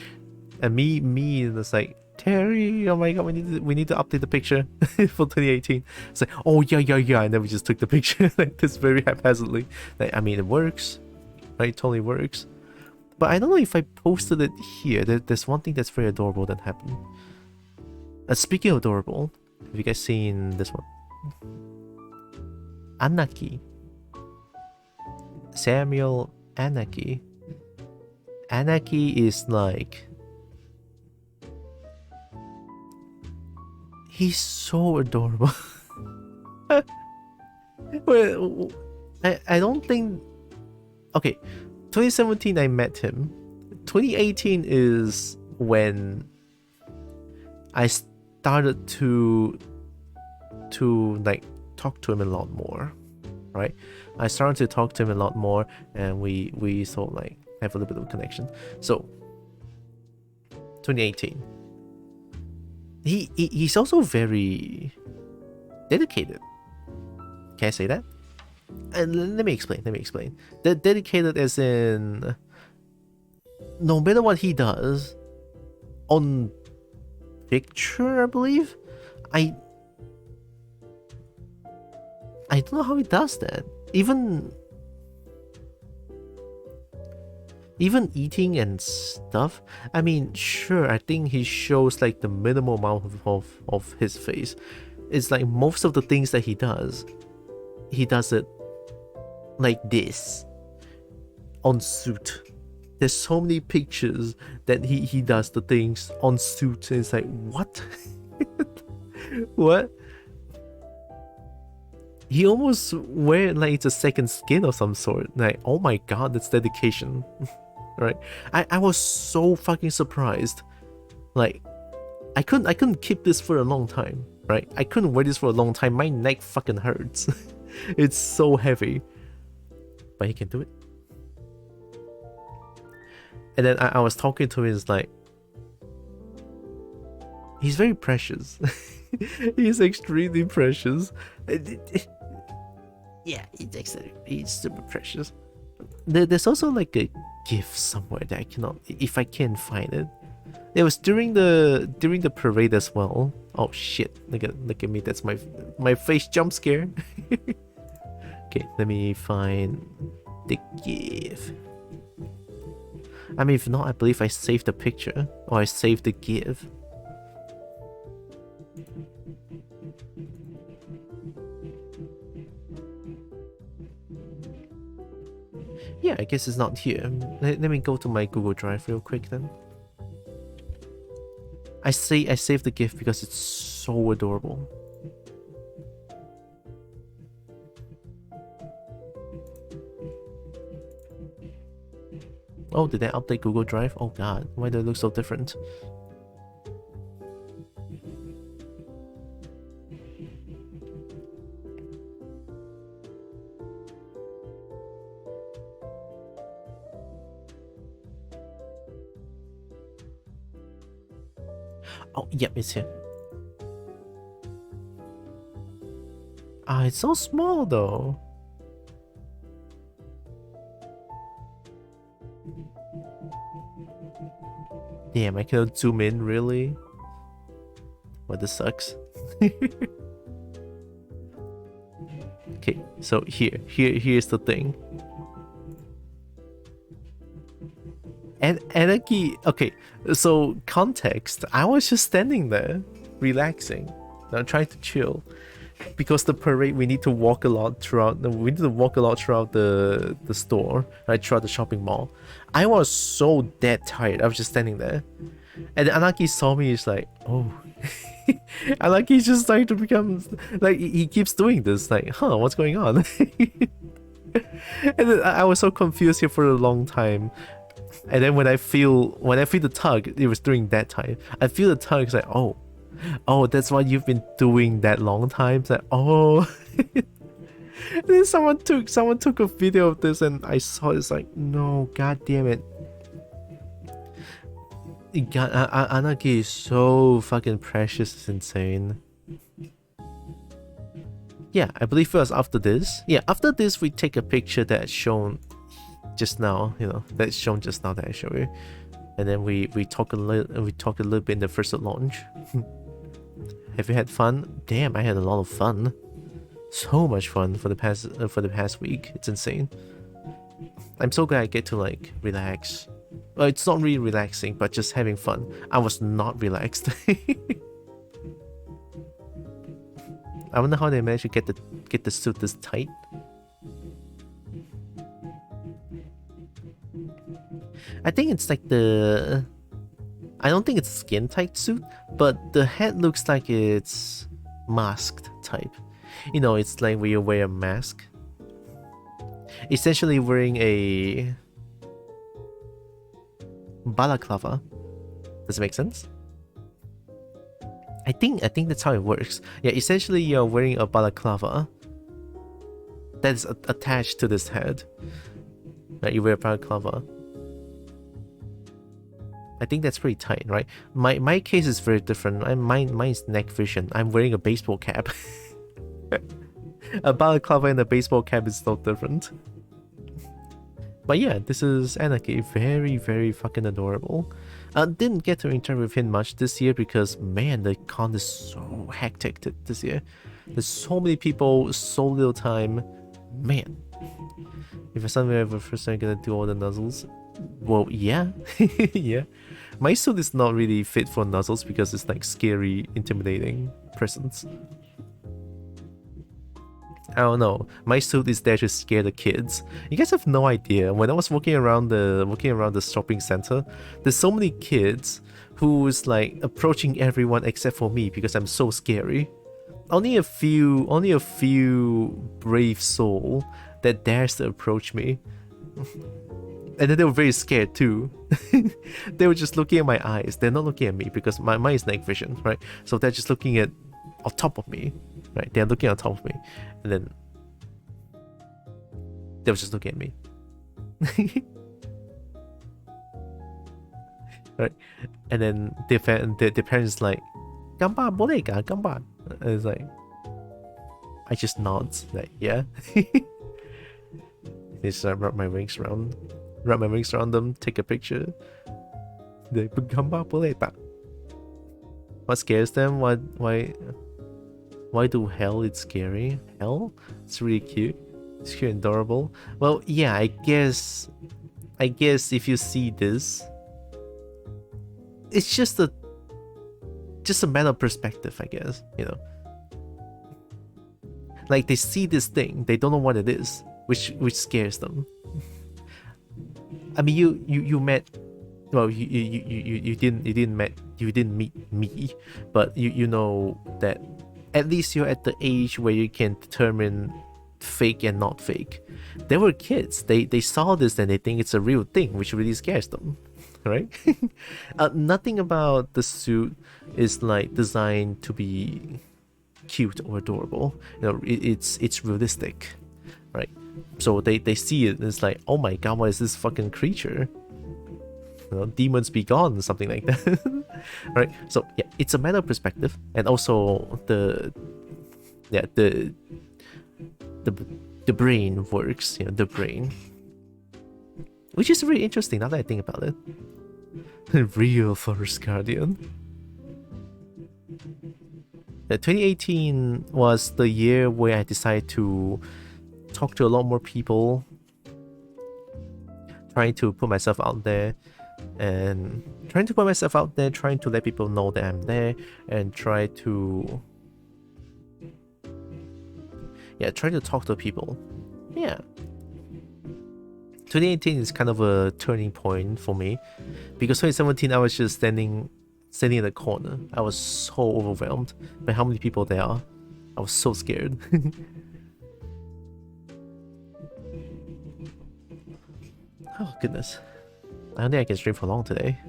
and me it's like, Terry, oh my god, we need to update the picture for 2018. It's like, oh yeah, and then we just took the picture like this very haphazardly. Like, I mean, it works, right? It totally works. But I don't know if I posted it here. There's one thing that's very adorable that happened. Speaking of adorable, have you guys seen this one? Anaki. Samuel Anaki. Anaki is like... He's so adorable. Well, I don't think... Okay, 2017 I met him. 2018 is when I started to like talk to him a lot more, right? I started to talk to him a lot more, and we sort of like have a little bit of a connection. So 2018, he's also very dedicated. Can I say that? And let me explain. The dedicated as in, no matter what he does on picture, I believe, I don't know how he does that. Even eating and stuff. I mean, sure, I think he shows like the minimal amount of his face. It's like most of the things that he does it like this on suit. There's so many pictures that he does the things on suit, and it's like, what? What? He almost wear like it's a second skin of some sort. Like, oh my god, that's dedication. right? I was so fucking surprised. Like, I couldn't keep this for a long time, right? I couldn't wear this for a long time. My neck fucking hurts. It's so heavy. But he can do it. And then I was talking to him, it's like, he's very precious. He's extremely precious. Yeah, he's super precious. There's also like a gift somewhere that I cannot, if I can find it. It was during the parade as well. Oh shit! Look at me. That's my face jump scare. Okay, let me find the gift. I mean, if not, I believe I saved the picture or I saved the gift. Yeah, I guess it's not here. Let me go to my Google Drive real quick then. I saved the gift because it's so adorable. Oh, did I update Google Drive? Oh god, why do it look so different? Oh, yep, it's here. Ah, it's so small though. Damn, I cannot zoom in, really? Well, this sucks. Okay, so here's the thing. And Anarchy, okay, so context, I was just standing there, relaxing, now trying to chill. Because the parade, we need to walk a lot throughout the store, right, throughout the shopping mall. I was so dead tired. I was just standing there, and Anaki saw me. He's like, oh. Anaki's just starting to become like, he keeps doing this, like, huh, what's going on? And then I was so confused here for a long time. And then when I feel the tug, it was during that time. I feel the tug. It's like, oh, that's what you've been doing that long time. It's like, oh. And then someone took a video of this, and I saw it's like, no, god damn it. Anarchy is so fucking precious, it's insane. Yeah, I believe it was after this. Yeah, after this we take a picture that's shown just now, that's shown just now that I show you. And then we talk a little bit in the first launch. Have you had fun? Damn, I had a lot of fun. So much fun for the past week. It's insane. I'm so glad I get to like relax. Well, it's not really relaxing, but just having fun. I was not relaxed. I wonder how they managed to get the suit this tight. I think it's like I don't think it's skin tight suit, but the head looks like it's masked type. It's like when you wear a mask. Essentially wearing a balaclava. Does it make sense? I think that's how it works. Yeah, essentially you're wearing a balaclava that is attached to this head. Right, you wear a balaclava. I think that's pretty tight, right? My case is very different. Mine's neck vision. I'm wearing a baseball cap. A balaclava and a baseball cap is so different. But yeah, this is Anarchy. Very, very fucking adorable. Didn't get to interact with him much this year because, man, the con is so hectic this year. There's so many people, so little time. Man. If I suddenly ever first time gonna do all the nuzzles, well, yeah. Yeah. My suit is not really fit for nuzzles because it's like scary, intimidating presence. I don't know. My suit is there to scare the kids. You guys have no idea. When I was walking around the shopping center, there's so many kids who's like approaching everyone except for me because I'm so scary. Only a few brave soul that dares to approach me. And then they were very scared too. They were just looking at my eyes. They're not looking at me because mine is night vision, right? So they're just looking at on top of me, right? They're looking on top of me, and then they were just looking at me. Right? And then their parents like, "Gamba boleh kah? Gamba?" And it's like, I just nod, like, yeah. Just wrap my wings around them, take a picture. They "Gamba boleh tak?" What scares them? Why do hell it's scary? Hell? It's really cute. It's cute and adorable. Well, yeah, I guess if you see this, it's just a matter of perspective, I guess, you know. Like, they see this thing, they don't know what it is, which scares them. I mean, you met, well, you didn't meet me, but you know that at least you're at the age where you can determine fake and not fake. They were kids. They saw this and they think it's a real thing, which really scares them, right? Nothing about the suit is like designed to be cute or adorable. You know, it's realistic, right? So they see it and it's like, oh my god, what is this fucking creature? You know, demons be gone, something like that. Right? So yeah, it's a matter of perspective, and also the brain works, you know, the brain, which is really interesting now that I think about it. Real Forest Guardian. 2018 was the year where I decided to talk to a lot more people, trying to put myself out there, trying to let people know that I'm there, and try to talk to people. Yeah. 2018 is kind of a turning point for me, because 2017 I was just standing in the corner. I was so overwhelmed by how many people there are. I was so scared. Oh goodness. I don't think I can stream for long today.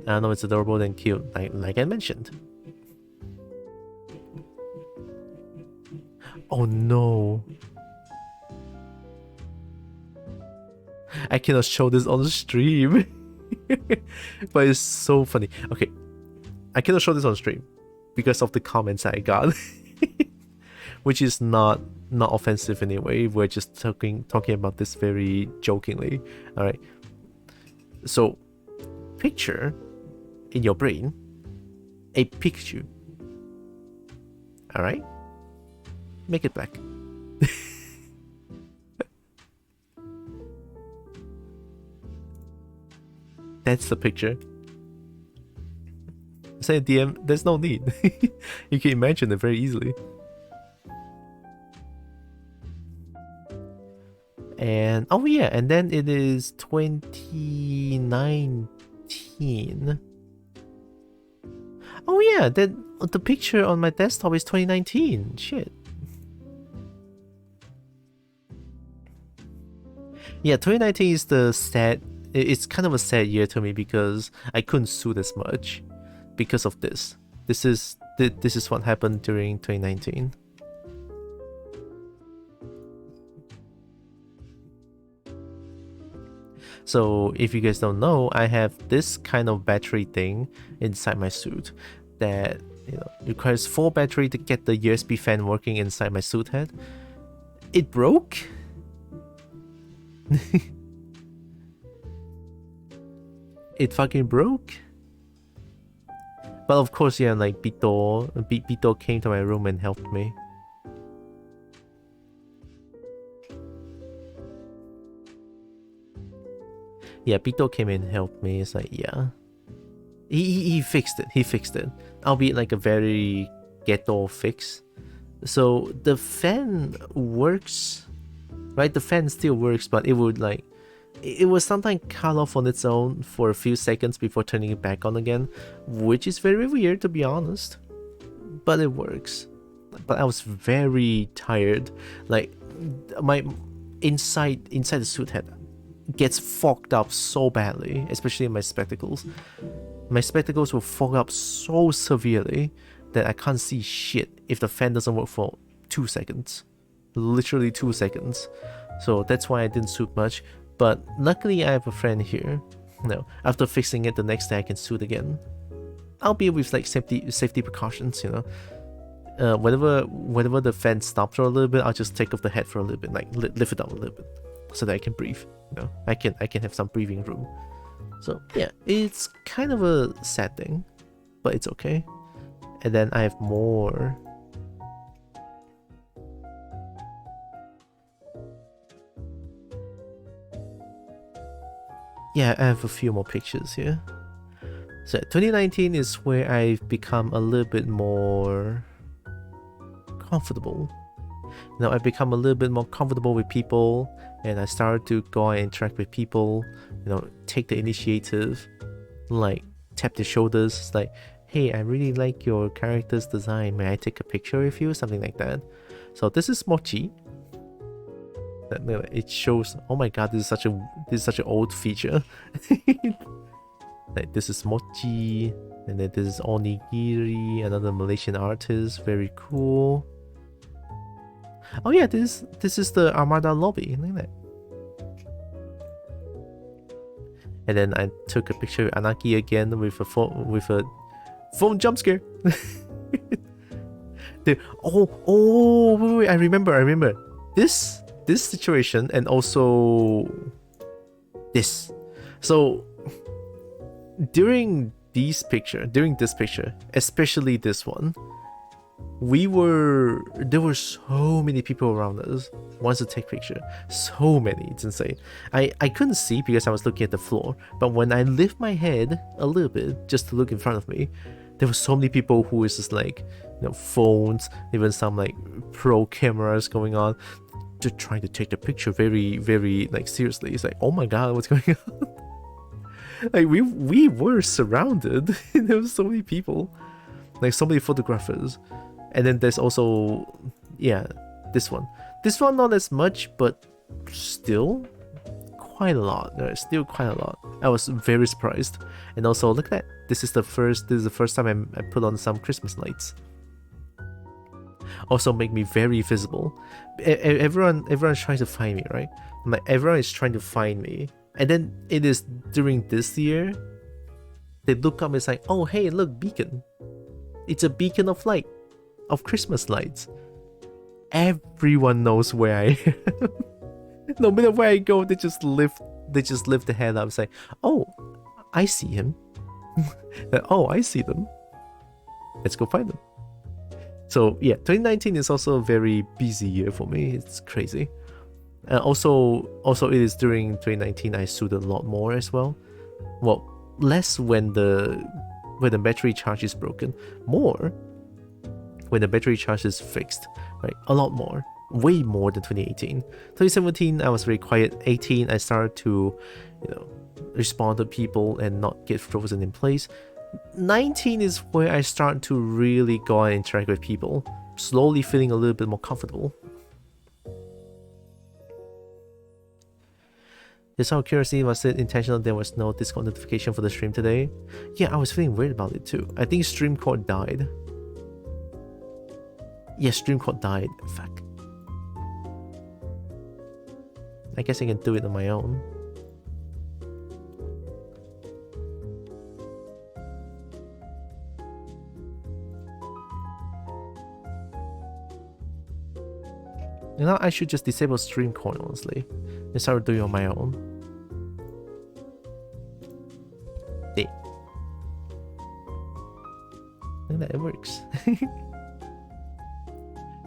I know it's adorable and cute, like I mentioned. Oh no. I cannot show this on the stream. But it's so funny. Okay. I cannot show this on stream because of the comments I got. Which is not offensive anyway. We're just talking about this very jokingly. Alright. So picture in your brain a Pikachu. Alright? Make it black. That's the picture. Say DM, there's no need. You can imagine it very easily. And oh yeah, and then it is 2019. Oh yeah, then the picture on my desktop is 2019. Shit. Yeah, 2019 is it's kind of a sad year to me because I couldn't shoot as much because of this. This is what happened during 2019. So if you guys don't know, I have this kind of battery thing inside my suit that, you know, requires 4 battery to get the USB fan working inside my suit head. It broke. It fucking broke. But of course, yeah, like Bito came to my room and helped me. Yeah, Bito came in and helped me. It's like, yeah. He fixed it. He fixed it. Albeit like a very ghetto fix. So the fan works, right? The fan still works, but it would like, it was sometimes cut off on its own for a few seconds before turning it back on again, which is very weird to be honest. But it works. But I was very tired. Like, my inside the suit head gets fogged up so badly, especially in my spectacles. My spectacles will fog up so severely that I can't see shit if the fan doesn't work for 2 seconds. Literally 2 seconds. So that's why I didn't suit much. But luckily I have a friend here. No, after fixing it the next day I can suit again. Albeit with like safety precautions, you know. Whenever the fan stops for a little bit, I'll just take off the head for a little bit, like lift it up a little bit, so that I can breathe. You know, I can have some breathing room. So yeah, it's kind of a sad thing, but it's okay. And then I have more. Yeah, I have a few more pictures here. So 2019 is where I've become a little bit more comfortable. You know, I've become a little bit more comfortable with people, and I started to go and interact with people, you know, take the initiative, like tap their shoulders, it's like, hey, I really like your character's design, may I take a picture with you, something like that. So this is Mochi. It shows, oh my god, this is such an old feature. Like this is Mochi, and then this is Onigiri, another Malaysian artist, very cool. Oh yeah, this is the Armada lobby, look at that. And then I took a picture of Anaki again with a phone jump scare. Wait, I remember this situation, and also this. So during this picture, especially this one, there were so many people around us wants to take picture. So many, it's insane. I couldn't see because I was looking at the floor, but when I lift my head a little bit just to look in front of me, there were so many people who was just like, you know, phones, even some like pro cameras going on, just trying to take the picture very, very like seriously. It's like, oh my god, what's going on? Like we were surrounded. There was so many people, like so many photographers. And then there's also, yeah, this one not as much, but still quite a lot. I was very surprised. And also look at that, this is the first time I put on some Christmas lights. Also make me very visible. Everyone's trying to find me, right? Like everyone is trying to find me. And then it is during this year, they look up and it's like, oh hey, look, beacon. It's a beacon of light, of Christmas lights. Everyone knows where I am. No matter where I go, they just lift the head up and say, oh, I see him. Oh, I see them. Let's go find them. So yeah, 2019 is also a very busy year for me. It's crazy. Also it is during 2019 I sued a lot more as well. Well, less when the battery charge is broken, more when the battery charge is fixed, right? A lot more, way more than 2018. 2017 I was very quiet. 18 I started to, you know, respond to people and not get frozen in place. 19 is where I start to really go and interact with people, slowly feeling a little bit more comfortable. Just out of curiosity, was it intentional there was no Discord notification for the stream today? Yeah, I was feeling weird about it too. I think stream cord died. Yeah, stream cord died. Fuck. I guess I can do it on my own. You know, I should just disable stream cord honestly and start doing it on my own. There. And that it works.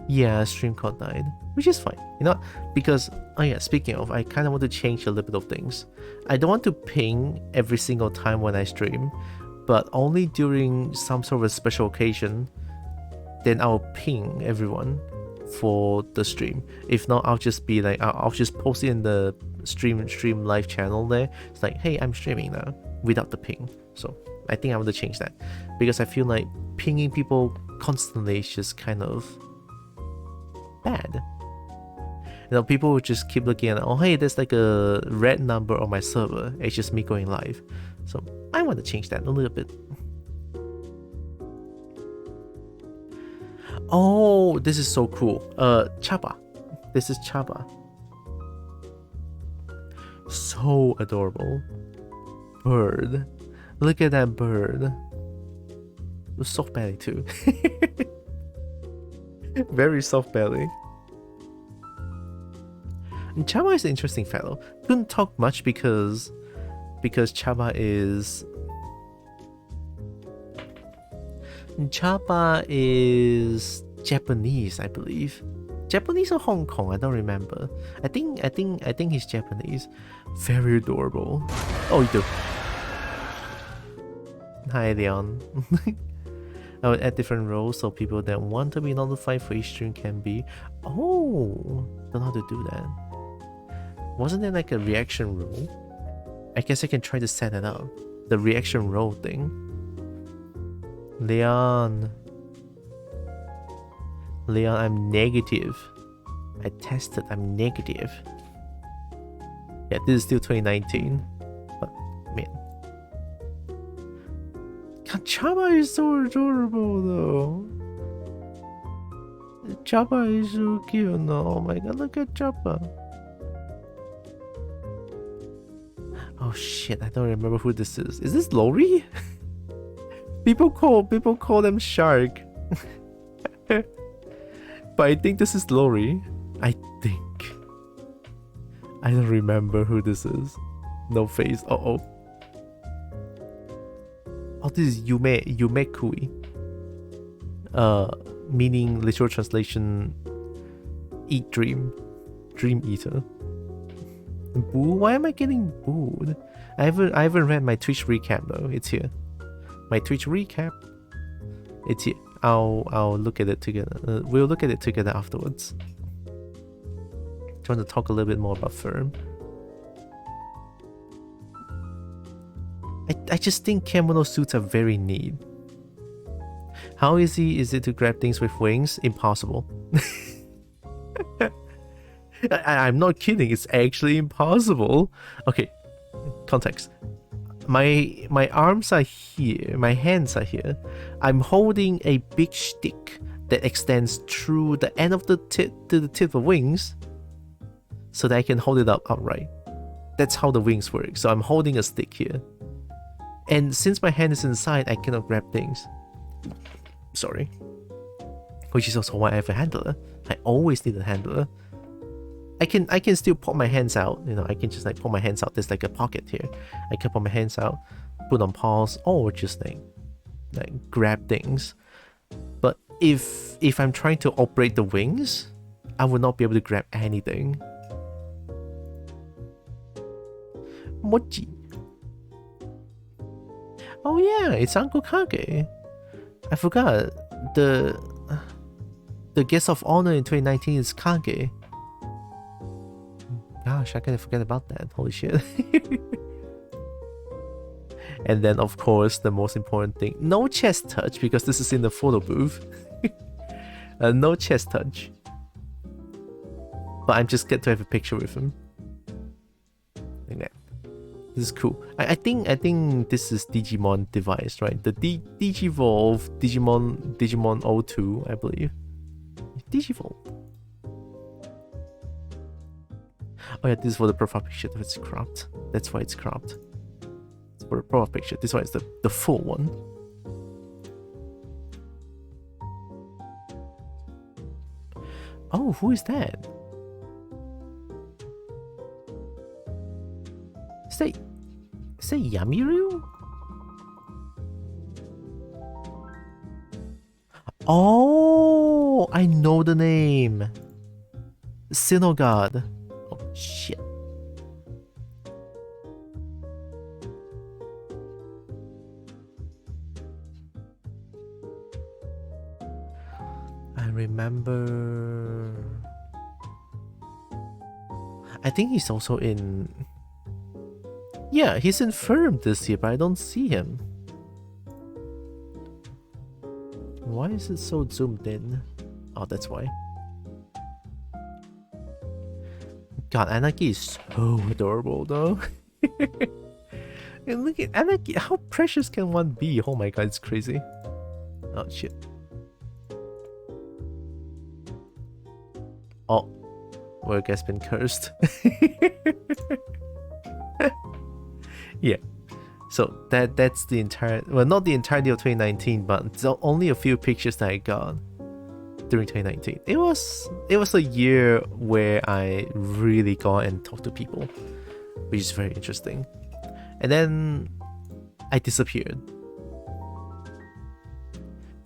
Yeah, stream cord died, which is fine, you know, because, oh yeah, speaking of, I kind of want to change a little bit of things. I don't want to ping every single time when I stream, but only during some sort of a special occasion, then I'll ping everyone for the stream. If not, I'll just be like, I'll just post it in the stream live channel there. It's like, hey, I'm streaming now, without the ping. So I think I want to change that, because I feel like pinging people constantly is just kind of bad. People would just keep looking at, oh hey, there's like a red number on my server. It's just me going live. So I want to change that a little bit. Oh, this is so cool. Chapa. This is Chapa. So adorable. Bird. Look at that bird. Soft belly too. Very soft belly. And Chaba is an interesting fellow. Couldn't talk much because Chaba is Japanese, I believe. Japanese or Hong Kong, I don't remember. I think he's Japanese. Very adorable. Oh, you do. Hi, Leon. I would add different roles so people that want to be notified for each stream can be. Oh, don't know how to do that. Wasn't there like a reaction role? I guess I can try to set it up. The reaction role thing. Leon, I'm negative. I tested, I'm negative. Yeah, this is still 2019. But, man. Chaba is so adorable though. Chaba is so cute. No, oh my god, look at Chaba. Oh shit, I don't remember who this is. Is this Lori? People call them Shark. But I think this is Lori. I think. I don't remember who this is. No face. Oh. Oh, this is Yume Kui. Meaning literal translation, eat dream eater. Boo? Why am I getting booed? I haven't read my Twitch recap though. It's here. My Twitch recap. It's here. I'll look at it together. We'll look at it together afterwards. Trying to talk a little bit more about Firm. I just think kimono suits are very neat. How easy is it to grab things with wings? Impossible. I'm not kidding, it's actually impossible. Okay, context. My arms are here, my hands are here. I'm holding a big stick that extends through the end of the tip to the tip of wings so that I can hold it up upright. That's how the wings work. So I'm holding a stick here. And since my hand is inside, I cannot grab things. Sorry. Which is also why I have a handler. I always need a handler. I can still pop my hands out. You know, I can just like put my hands out. There's like a pocket here. I can put my hands out, put on pause, or just like grab things. But if I'm trying to operate the wings, I would not be able to grab anything. Mochi. Oh yeah, it's Uncle Kage. I forgot. The guest of honor in 2019 is Kage. Gosh, I kind of forget about that. Holy shit. And then, of course, the most important thing. No chest touch, because this is in the photo booth. No chest touch. But I'm just glad to have a picture with him. Like that. This is cool. I think this is Digimon device, right? The Digivolve Digimon 02, I believe. Digivolve. Oh yeah, this is for the profile picture. It's cropped. That's why it's cropped. It's for the profile picture. This one is the full one. Oh, who is that? Is that Yamiru? Oh, I know the name. Sinogod. Oh shit. I remember. I think he's also in. Yeah, he's in Firm this year, but I don't see him. Why is it so zoomed in? Oh, that's why. God, Anarchy is so adorable though. And look at Anarchy, how precious can one be? Oh my god, it's crazy. Oh shit. Oh, work has been cursed. Yeah. So that's the entire, well, not the entirety of 2019, but only a few pictures that I got during 2019. It was a year where I really got and talked to people, which is very interesting. And then I disappeared.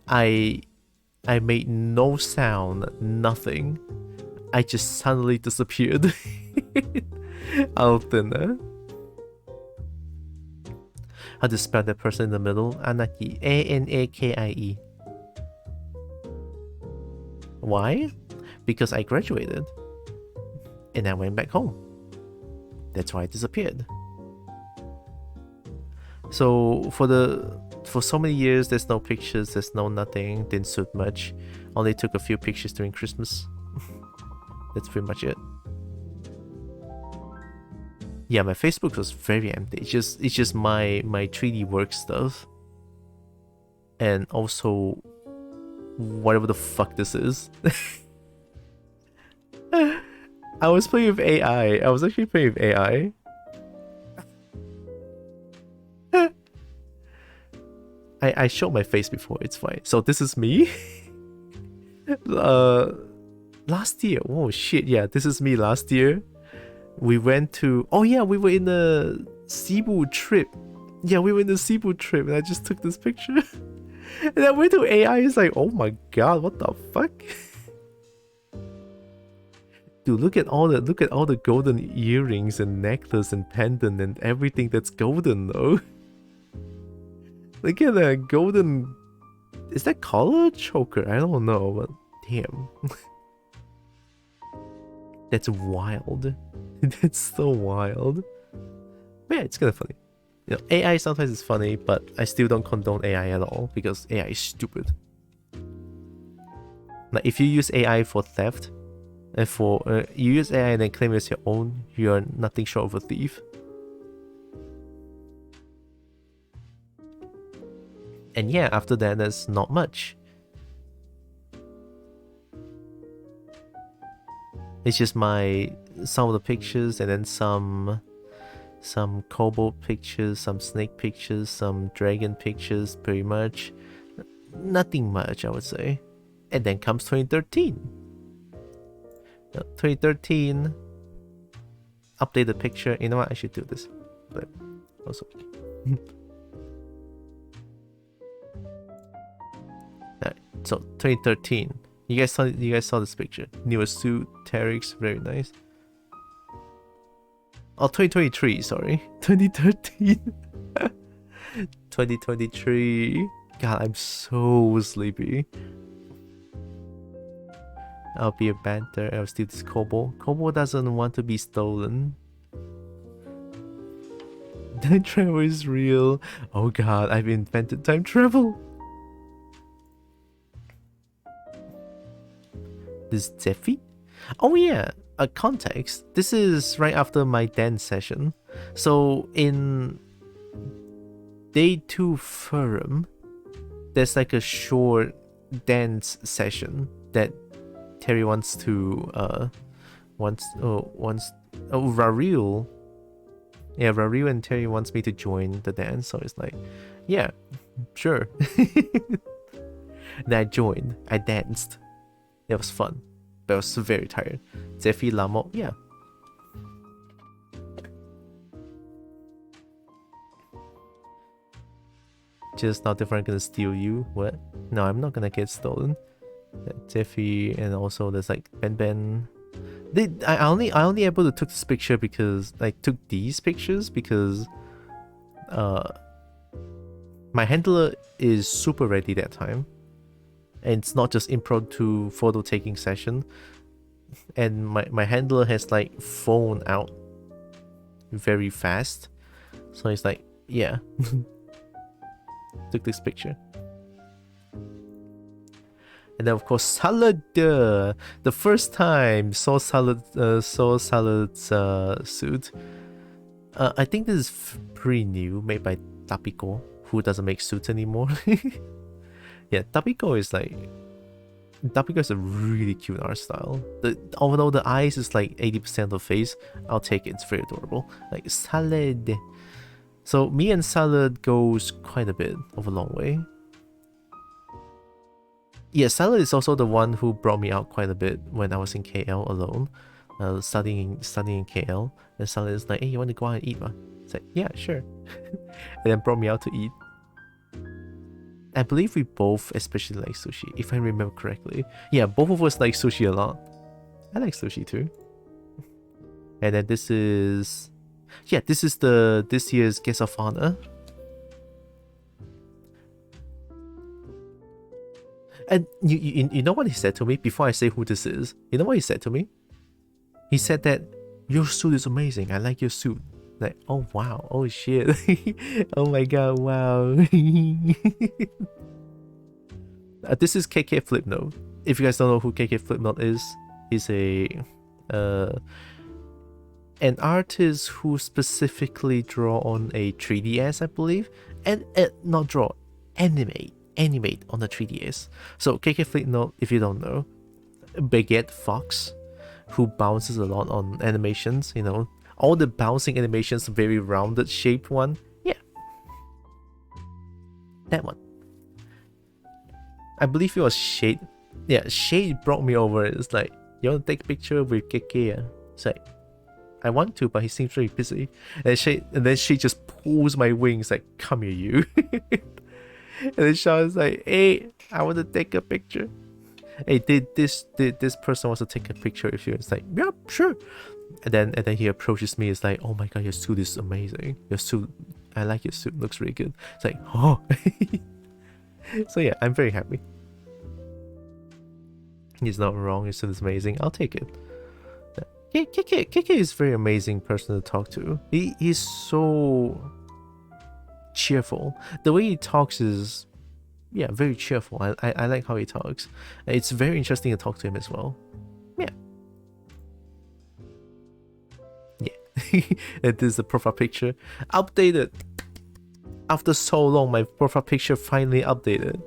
I made no sound, nothing. I just suddenly disappeared out of thin. How to spell that person in the middle? Anaki. Anakie. Why? Because I graduated. And I went back home. That's why I disappeared. So for so many years, there's no pictures, there's no nothing, didn't suit much. Only took a few pictures during Christmas. That's pretty much it. Yeah, my Facebook was very empty. It's just my 3D work stuff. And also whatever the fuck this is. I was playing with AI. I was actually playing with AI. I showed my face before, it's fine. So this is me. Last year. Oh shit, yeah, this is me last year. We went to, oh yeah, we were in the Cebu trip. Yeah, we were in the Cebu trip and I just took this picture. And I went to AI, it's like, oh my god, what the fuck? Dude, look at all the golden earrings and necklace and pendant and everything that's golden though. Look at that golden, is that collar choker? I don't know, but damn. That's wild. That's so wild. But yeah, it's kind of funny. You know, AI sometimes is funny, but I still don't condone AI at all because AI is stupid. Like if you use AI for theft, and you use AI and then claim it as your own, you are nothing short of a thief. And yeah, after that, there's not much. It's just some of the pictures and then some kobold pictures, some snake pictures, some dragon pictures, pretty much. Nothing much, I would say. And then comes 2013. 2013, update the picture. You know what? I should do this. But also. Alright, so 2013. You guys saw this picture. Newer suit, Terex, very nice. Oh, 2023, sorry. 2013. 2023. God, I'm so sleepy. I'll be a banter. I'll steal this Kobo. Kobo doesn't want to be stolen. Time travel is real. Oh god, I've invented time travel. This Zeffy? Oh yeah, a context. This is right after my dance session. So in day 2 forum, there's like a short dance session that Terry wants to Rariel. Yeah, Rariel and Terry wants me to join the dance, so it's like, yeah, sure. Then I joined, I danced. It was fun, but I was very tired. Zeffy Lamo, yeah. Just not different, gonna steal you. What? No, I'm not gonna get stolen. Zeffy, and also there's like Ben. I only able to took this picture because I took these pictures because my handler is super ready that time. And it's not just impromptu photo taking session. And my handler has like phone out very fast. So it's like, yeah. Took this picture. And then of course Salad. The first time saw Salad's suit. I think this is pretty new, made by Tapiko, who doesn't make suits anymore. Yeah, Tapiko is a really cute art style. Although the eyes is like 80% of the face, I'll take it. It's very adorable. Like Salad. So me and Salad goes quite a bit of a long way. Yeah, Salad is also the one who brought me out quite a bit when I was in KL alone, studying in KL. And Salad is like, hey, you want to go out and eat, ma? It's like, yeah, sure. And then brought me out to eat. I believe we both especially like sushi, if I remember correctly. Yeah, both of us like sushi a lot. I like sushi too. And then this is this year's guest of honor. And you know what he said to me before I say who this is? You know what he said to me? He said that your suit is amazing. I like your suit. Like, oh wow, oh shit. Oh my god, wow. This is KK Flipnote. If you guys don't know who KK Flipnote is, he's an artist who specifically draw on a 3DS, I believe, and not draw, animate on the 3DS. So KK Flipnote, if you don't know, Baguette Fox, who bounces a lot on animations, you know, all the bouncing animations, very rounded shaped one. Yeah, that one. I believe it was Shade. Yeah, Shade brought me over. It's like, you want to take a picture with KK? It's like, I want to, but he seems very busy. And then Shade just pulls my wings like, come here, you. And then Sean's like, hey, I want to take a picture. Hey, did this person wants to take a picture with you? It's like, yeah, sure. And then he approaches me. It's like, oh my god, your suit is amazing. Your suit, I like your suit. Looks really good. It's like, oh. So yeah, I'm very happy. He's not wrong. Your suit is amazing. I'll take it. KK is a very amazing person to talk to. He's so cheerful. The way he talks is, yeah, very cheerful. I like how he talks. It's very interesting to talk to him as well. Yeah. Yeah. And this is the profile picture. Updated. After so long, my profile picture finally updated.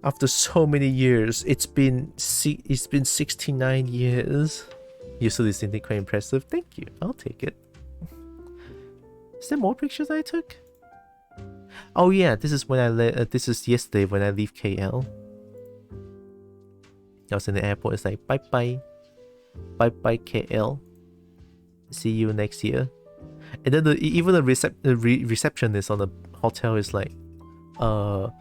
After so many years, it's been 69 years. You saw this thing quite impressive. Thank you. I'll take it. Is there more pictures I took? Oh yeah, this is when this is yesterday when I leave KL. I was in the airport. It's like, bye bye KL. See you next year. And then even the receptionist on the hotel is like, oh,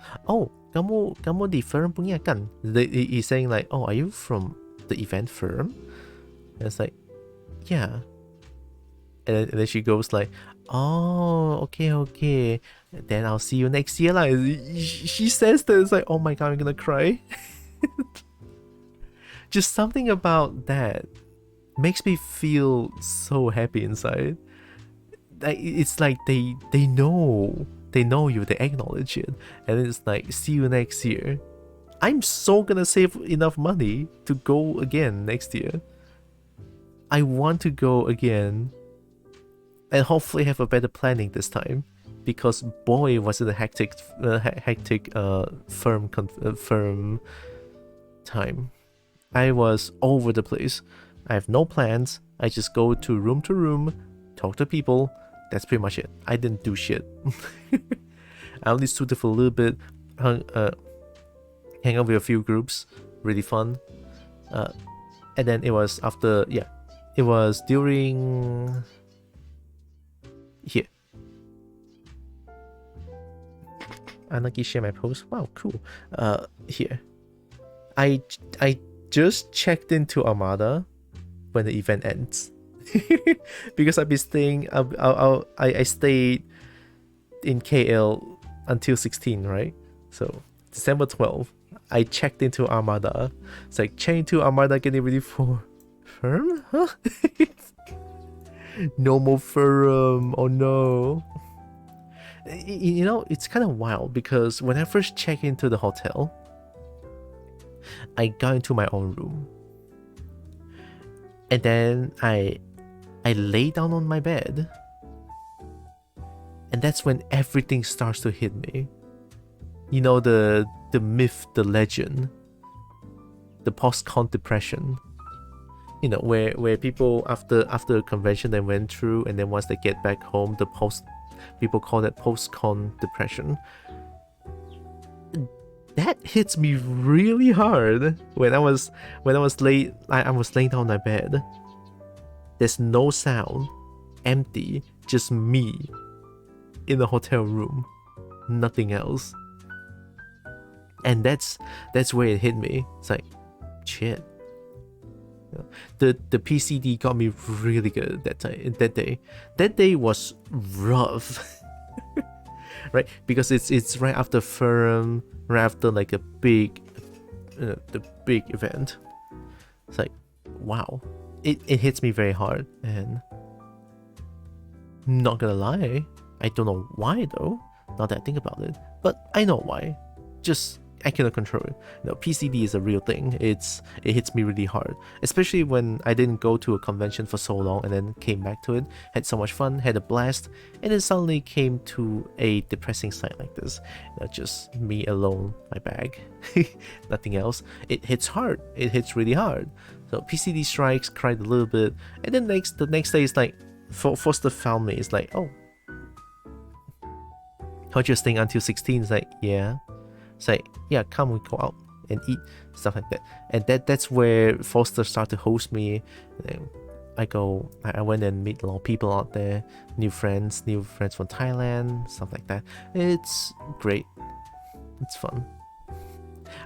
kamu di firm punya kan? He's saying like, oh, are you from the event firm? And it's like, yeah. And then she goes like, oh, okay. Then I'll see you next year. Like, she says that. It's like, oh my god, I'm gonna cry. Just something about that makes me feel so happy inside. It's like they know you, they acknowledge it, and it's like, see you next year. I'm so gonna save enough money to go again next year. I want to go again, and hopefully have a better planning this time, because boy was it a hectic firm time. I was over the place. I have no plans. I just go to room, talk to people. That's pretty much it. I didn't do shit. I only suited for a little bit, hang out with a few groups, really fun. And then it was after, yeah, it was during here. Anaki share my post. Wow, cool. Here, I just checked into Armada when the event ends. Because I've been staying, I stayed in KL until 16, right? So December 12th, I checked into Armada. It's like, check into Armada, getting ready for firm? Huh? No more firm. Oh no. You know, it's kind of wild because when I first checked into the hotel, I got into my own room. And then I lay down on my bed. And that's when everything starts to hit me. You know, the myth, the legend, the post-con depression. You know, where people after a convention they went through, and then once they get back home, people call that post-con depression. That hits me really hard when I was laying down on my bed. There's no sound, empty, just me in the hotel room, nothing else. And that's where it hit me. It's like, shit. The PCD got me really good that day. That day was rough, right? Because it's right after Ferrum, right after like a big, the big event. It's like, wow, it hits me very hard, and not gonna lie, I don't know why though. Now that I think about it, but I know why. Just I cannot control it. No, PCD is a real thing. It hits me really hard, especially when I didn't go to a convention for so long and then came back to it, had so much fun, had a blast, and then suddenly came to a depressing side like this. Just me alone, my bag, nothing else. It hits hard. It hits really hard. So PCD strikes, cried a little bit, and then the next day is like, Foster found me. It's like, oh, how'd you staying until 16? It's like, yeah. It's like, yeah, come, we go out and eat, stuff like that. And that's where Foster started to host me. I went and meet a lot of people out there, new friends from Thailand, stuff like that. It's great. It's fun.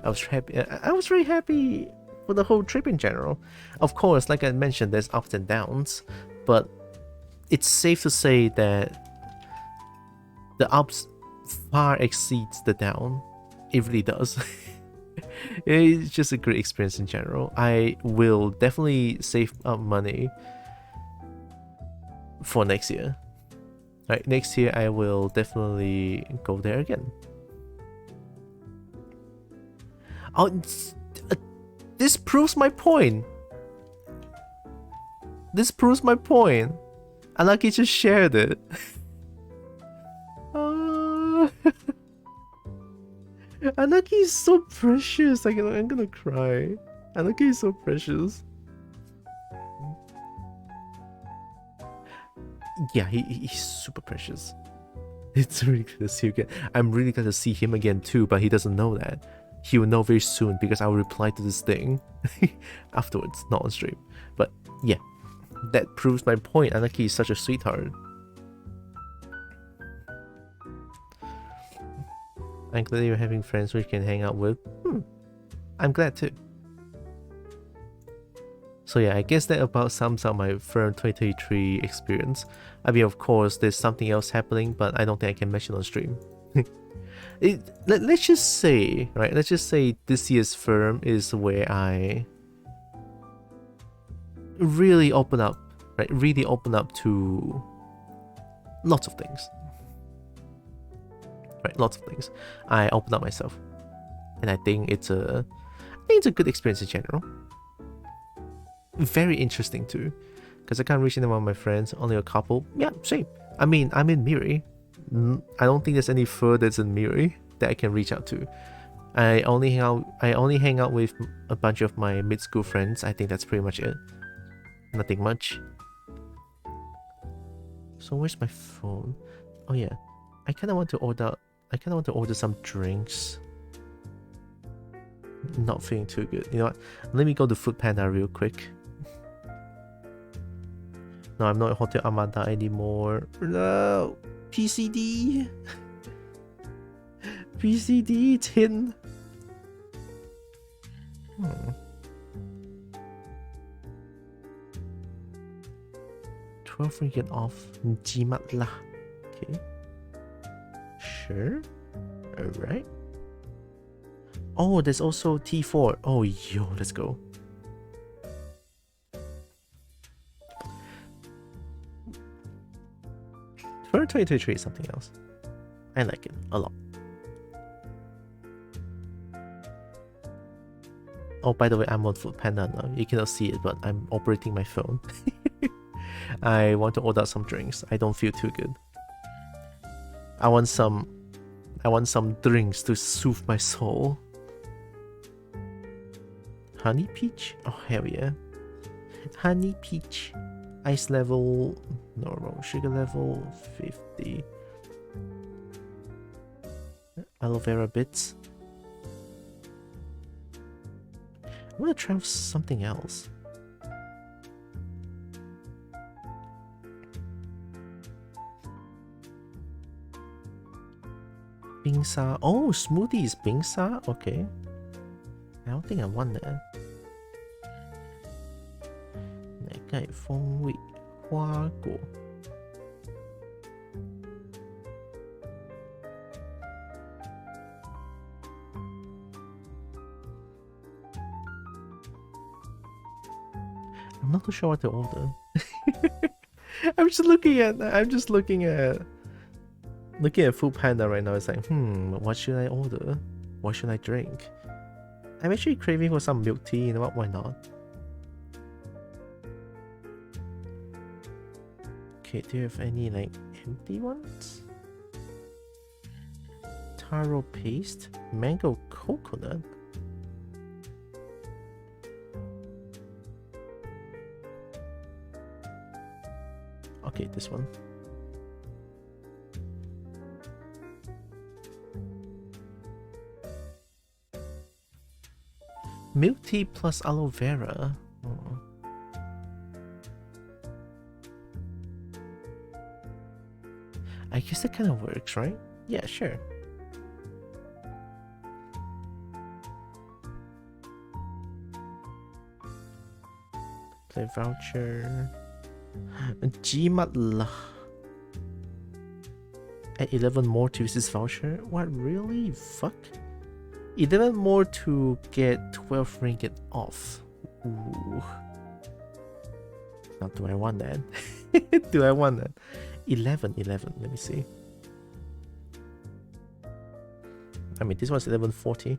I was very happy for the whole trip in general. Of course, like I mentioned, there's ups and downs, but it's safe to say that the ups far exceeds the down. It really does. It's just a great experience in general. I will definitely save up money for next year. Right, next year I will definitely go there again. Oh, this proves my point. This proves my point. Alaki just shared it. Anaki is so precious. I'm gonna cry. Anaki is so precious. Yeah, he's super precious. It's really good to see you again. I'm really glad to see him again too, but he doesn't know that. He will know very soon because I will reply to this thing afterwards, not on stream. But yeah, that proves my point. Anaki is such a sweetheart. I'm glad you're having friends which you can hang out with. I'm glad too. So yeah, I guess that about sums up my Ferrum 2023 experience. I mean, of course, there's something else happening, but I don't think I can mention on stream. Let's just say, right? Let's just say this year's Ferrum is where I really open up, right? Really open up to lots of things. Right, lots of things. I open up myself, and I think it's a good experience in general. Very interesting too, because I can't reach any one of my friends. Only a couple. Yeah, same. I mean, I'm in Miri. I don't think there's any further in Miri that I can reach out to. I only hang out with a bunch of my mid-school friends. I think that's pretty much it. Nothing much. So where's my phone? Oh yeah, I kind of want to order some drinks. Not feeling too good. You know what? Let me go to Foodpanda real quick. No, I'm not at Hotel Amada anymore. No! PCD! PCD tin! 12 ringgit off. Jimat lah. Okay. Sure. Alright. Oh, there's also T4. Oh, yo, let's go. For 2023 is something else. I like it a lot. Oh, by the way, I'm on Food Panda now. You cannot see it, but I'm operating my phone. I want to order some drinks. I don't feel too good. I want some drinks to soothe my soul. Honey peach? Oh, hell yeah. Honey peach. Ice level normal. Sugar level 50. Aloe vera bits. I want to try something else. Bingsa. Oh, smoothies. Bingsa? Okay. I don't think I want that. 奶盖风味花果。I'm not too sure what to order. I'm just looking at Food Panda right now. It's like, what should I order? What should I drink? I'm actually craving for some milk tea. You know what? Why not? Okay, do you have any like empty ones? Taro paste, mango coconut. Okay, this one. Milk tea plus aloe vera. Oh. I guess that kind of works, right? Yeah, sure. Play voucher. Jimat. Add 11 more to use this voucher? What, really? Fuck? 11 more to get 12 ringgit off. Ooh. Now, do I want that? Do I want that? 11. Let me see. I mean, this one's 11.40.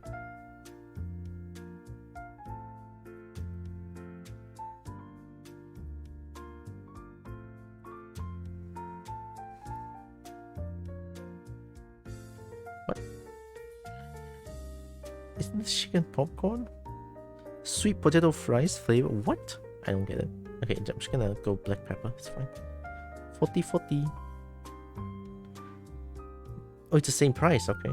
What? Isn't this chicken popcorn? Sweet potato fries flavor? What? I don't get it. Okay, I'm just gonna go black pepper. It's fine. 40. Oh, it's the same price. Okay.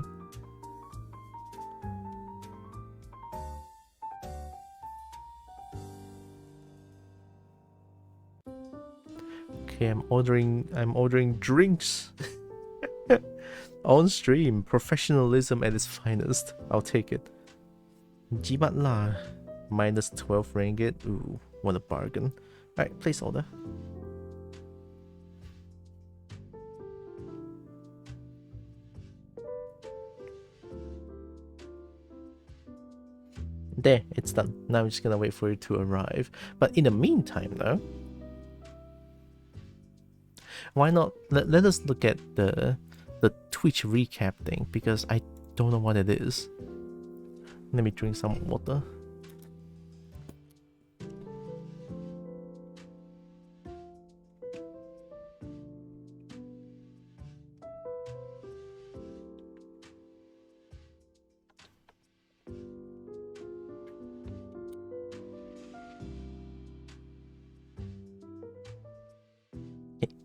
Okay, I'm ordering drinks. On stream, professionalism at its finest. I'll take it. Jimat lah. Minus 12 ringgit. Ooh, what a bargain. Alright, place order. There, it's done. Now I'm just gonna wait for it to arrive. But in the meantime, though, why not let us look at the Twitch recap thing, because I don't know what it is. Let me drink some water.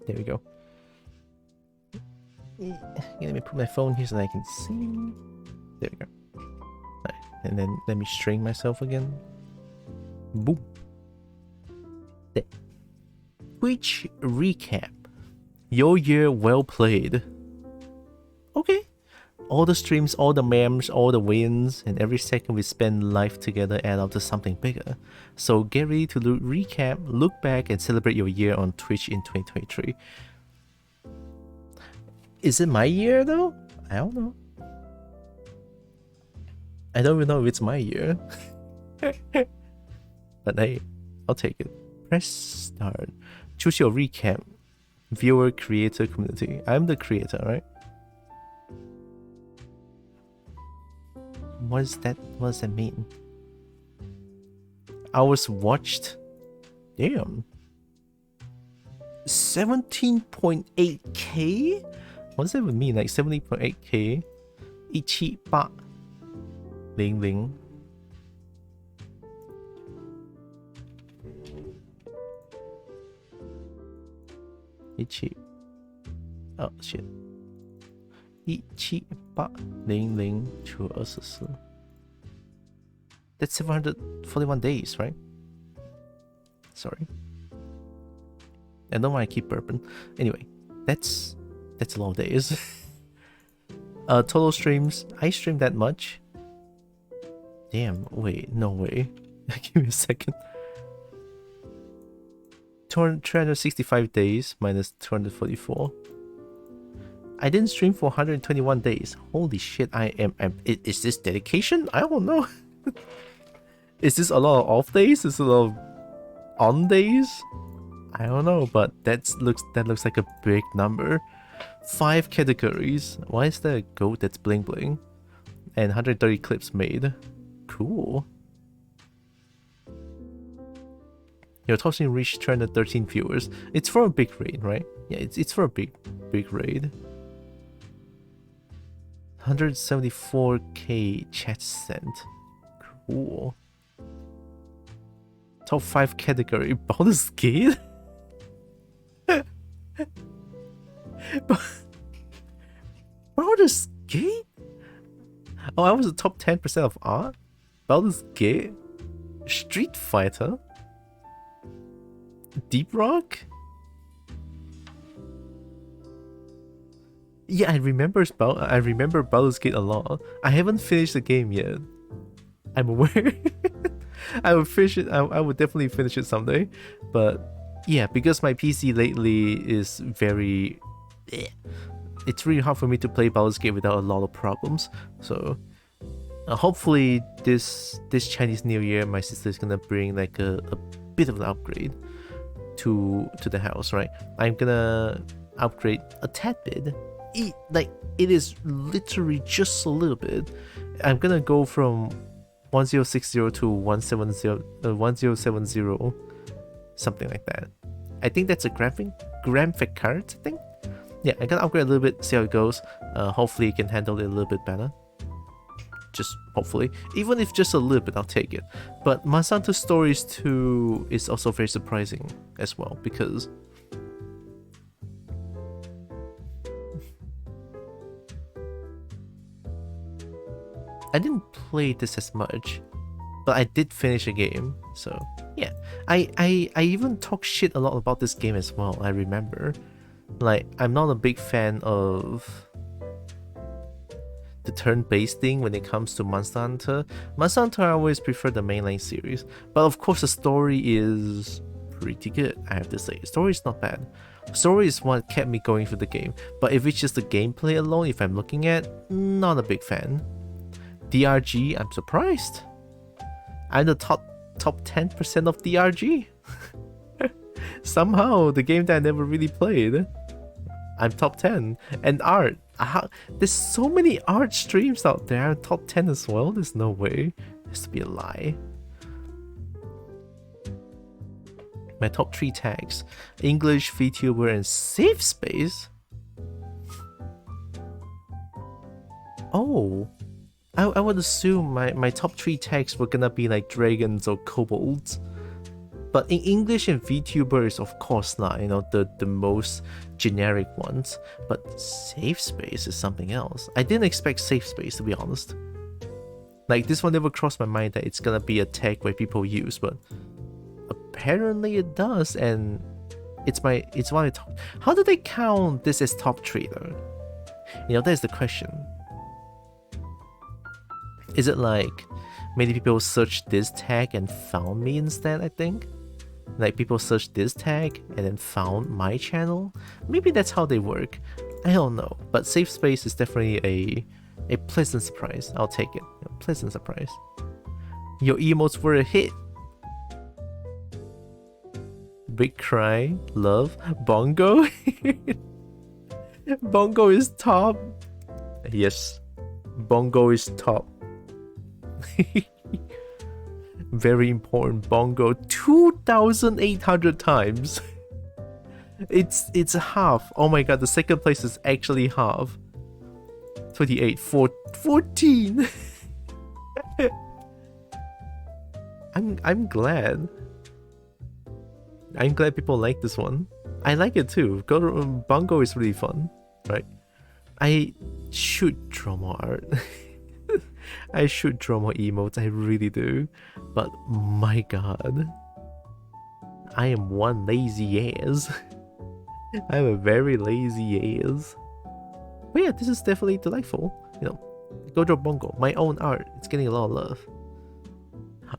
There we go. Let me put my phone here so that I can see. There we go. Right. And then let me string myself again. Boom. There. Twitch recap. Your year well played. Okay. All the streams, all the memes, all the wins, and every second we spend life together add up to something bigger. So get ready to recap, look back, and celebrate your year on Twitch in 2023. Is it my year though? I don't know. I don't even know if it's my year. But hey, I'll take it. Press start. Choose your recap. Viewer, creator, community. I'm the creator, right? What is that? What does that mean? Hours watched? Damn. 17.8k? What does that even mean? Like 70.8k? 17800. Oh shit. 17800除24. That's 741 days, right? Sorry. I don't want to keep burping. Anyway, that's a lot of days. Total streams. I streamed that much. Damn, wait, no way. Give me a second. 365 days minus 244. I didn't stream for 121 days. Holy shit, is this dedication? I don't know. Is this a lot of off days? Is it a lot of on days? I don't know, but that looks like a big number. 5 categories. Why is there a goat that's bling bling? And 130 clips made. Cool. Your top stream reached 213 viewers. It's for a big raid, right? Yeah, it's for a big raid. 174k chat sent. Cool. Top 5 category. Baldur's Gate? Baldur's Gate? Oh, I was the top 10% of art? Baldur's Gate? Street Fighter? Deep Rock? Yeah, I remember Baldur's Gate a lot. I haven't finished the game yet. I'm aware. I will finish it. I will definitely finish it someday. But yeah, because my PC lately is very... It's really hard for me to play Baldur's Gate without a lot of problems. So hopefully this Chinese New Year, my sister is gonna bring like a bit of an upgrade to the house, right? I'm gonna upgrade a tad bit. It is literally just a little bit. I'm gonna go from 1060 to 1070, something like that. I think that's a graphic card, I think. Yeah, I'm gonna upgrade a little bit, see how it goes. Hopefully it can handle it a little bit better. Just hopefully. Even if just a little bit, I'll take it. But Monsanto Stories 2 is also very surprising as well, because I didn't play this as much, but I did finish a game, so yeah. I even talk shit a lot about this game as well, I remember. Like, I'm not a big fan of the turn-based thing when it comes to Monster Hunter. Monster Hunter, I always prefer the mainline series, but of course the story is pretty good, I have to say. Story is not bad. Story is what kept me going through the game, but if it's just the gameplay alone, if I'm looking at, not a big fan. DRG, I'm surprised. I'm the top 10% of DRG. Somehow, the game that I never really played, I'm top 10. And art, there's so many art streams out there, I'm top 10 as well. There's no way. It has to be a lie. My top 3 tags: English, VTuber, and safe space. Oh, I would assume my top 3 tags were gonna be like dragons or kobolds. But in English and VTuber is of course not, you know, the most generic ones. But safe space is something else. I didn't expect safe space, to be honest. Like, this one never crossed my mind that it's gonna be a tag where people use, but apparently it does, and it's one I top. How do they count this as top 3 though? You know, that's the question. Is it like many people searched this tag and found me instead, I think? Like, people searched this tag and then found my channel? Maybe that's how they work. I don't know. But safe space is definitely a pleasant surprise. I'll take it. A pleasant surprise. Your emotes were a hit. Big cry, love, bongo. Bongo is top. Yes, bongo is top. Very important bongo 2,800 times. It's half. Oh my god, the second place is actually half. 28, 14. I'm glad. I'm glad people like this one. I like it too. Bongo is really fun, right? I should draw more art. I should draw more emotes, I really do. But my god, I am one lazy ass. I'm a very lazy ass. But yeah, this is definitely delightful. You know, go draw bongo, my own art. It's getting a lot of love.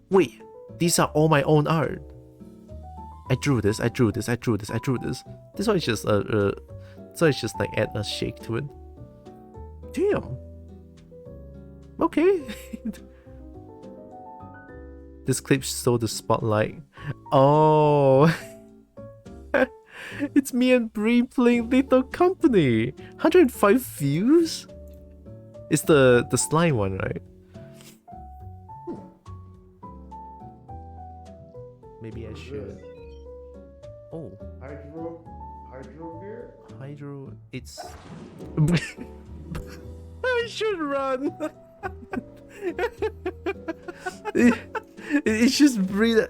Wait, these are all my own art. I drew this. This one is just so it's just like add a shake to it. Damn. Okay. This clip stole the spotlight. Oh. It's me and Bree playing Little Company. 105 views? It's the slime one, right? Maybe I should. Oh. Hydro beer? Hydro, it's... I should run! It's just breathe.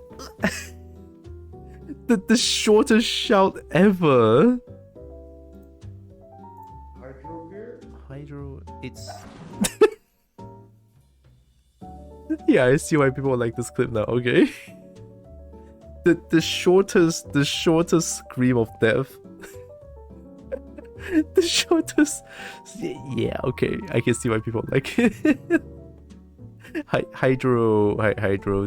The shortest shout ever. Hydro beer? Hydro, it's... Yeah, I see why people like this clip now, okay? The shortest scream of death. The shortest... Yeah, okay, I can see why people like it. Hydro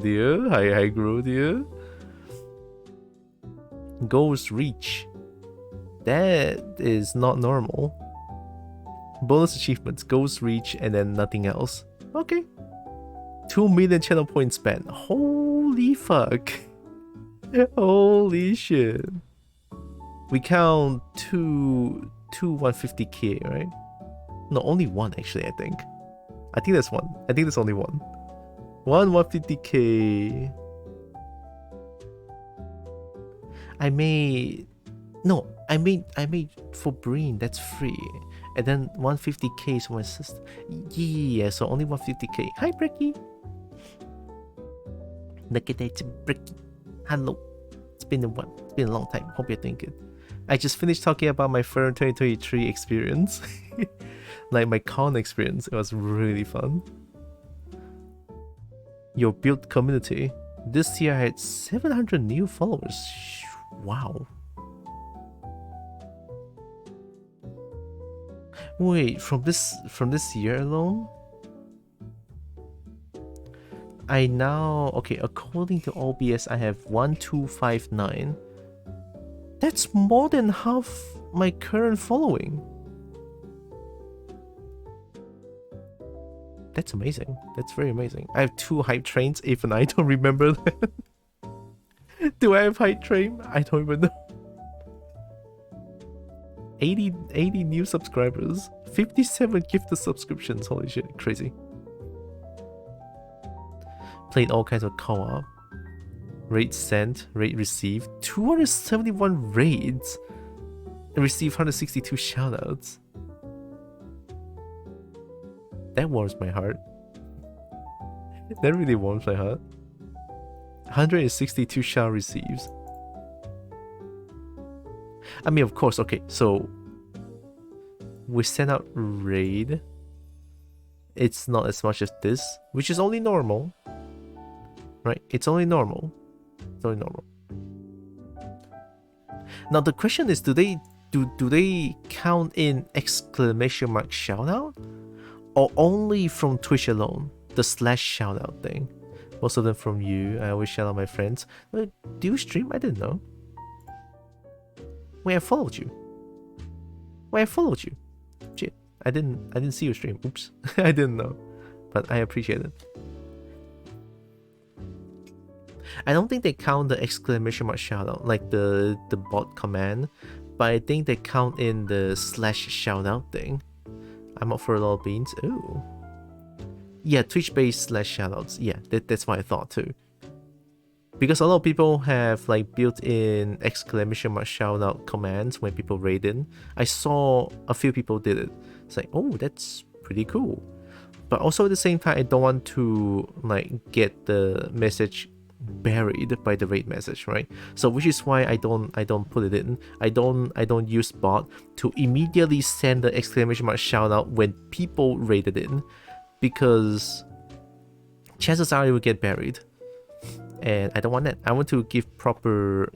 dear. Ghost reach. That is not normal. Bonus achievements, ghost reach, and then nothing else. Okay. 2 million channel points spent. Holy fuck. Holy shit. We count two 150k, right? No, only one actually, I think. I think there's one. I think there's only one. 150k. I made for Breen, that's free. And then 150k is for my sister. Yeah, so only 150k. Hi Bricky. Look at that, Bricky. Hello. It's been a long time. Hope you're doing good. I just finished talking about my Fern 2023 experience. Like my con experience. It was really fun. Your build community. This year I had 700 new followers. Wow. Wait, from this year alone? I now, okay, according to OBS I have 1259. That's more than half my current following. That's amazing. That's very amazing. I have 2 hype trains, even I don't remember that. Do I have hype train? I don't even know. 80 new subscribers. 57 gifted subscriptions. Holy shit, crazy. Played all kinds of co-op. Raid sent, raid received. 271 raids. And received 162 shoutouts. That warms my heart. That really warms my heart. 162 shout receives. I mean, of course, okay, so we send out raid. It's not as much as this, which is only normal. Right? It's only normal. It's only normal. Now the question is, do they count in exclamation mark shoutout? Or only from Twitch alone? The slash shoutout thing. Most of them from you. I always shout out my friends. Wait, do you stream? I didn't know. Wait, I followed you. Shit. I didn't see your stream. Oops. I didn't know. But I appreciate it. I don't think they count the exclamation mark shoutout, like the bot command, but I think they count in the slash shoutout thing. I'm up for a lot of beans. Ooh. Yeah, Twitch-based slash shoutouts. Yeah, that's what I thought too. Because a lot of people have like built-in exclamation mark shoutout commands when people raid in. I saw a few people did it. It's like, oh, that's pretty cool. But also at the same time, I don't want to like get the message buried by the raid message, right? So which is why I don't put it in. I don't use bot to immediately send the exclamation mark shoutout when people raided in, because chances are it will get buried. And I don't want that. I want to give proper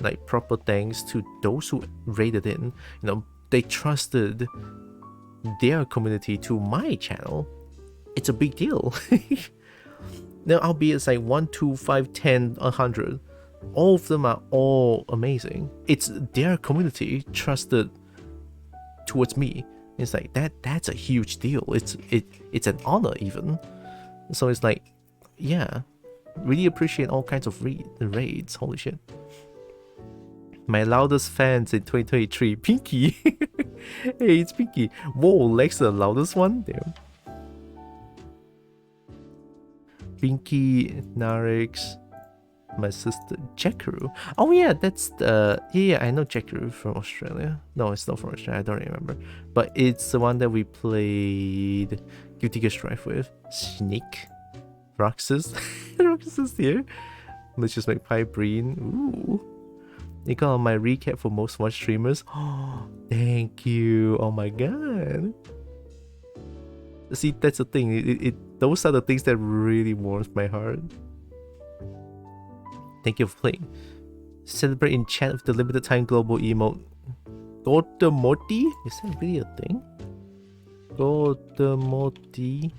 thanks to those who raided in. You know, they trusted their community to my channel. It's a big deal. Now, albeit it's like 1, 2, 5, 10, 100. All of them are all amazing. It's their community trusted towards me. It's like that's a huge deal. It's an honor even. So it's like, yeah, really appreciate all kinds of raids. Holy shit. My loudest fans in 2023, Pinky. Hey, it's Pinky. Whoa, Lex the loudest one? Damn. Pinky, Narix, my sister Jackaroo. Oh yeah, that's the yeah, I know Jackaroo from Australia. No, it's not from Australia, I don't remember. But it's the one that we played Guilty Gear Strive with. Sneak. Roxas. Roxas is here. Let's just make Pipe Breen. Ooh. You got my recap for most watched streamers. Oh, thank you. Oh my god. See, that's the thing. Those are the things that really warms my heart. Thank you for playing. Celebrate in chat with the limited time global emote. Gotemoti? Is that really a thing? Gotemoti.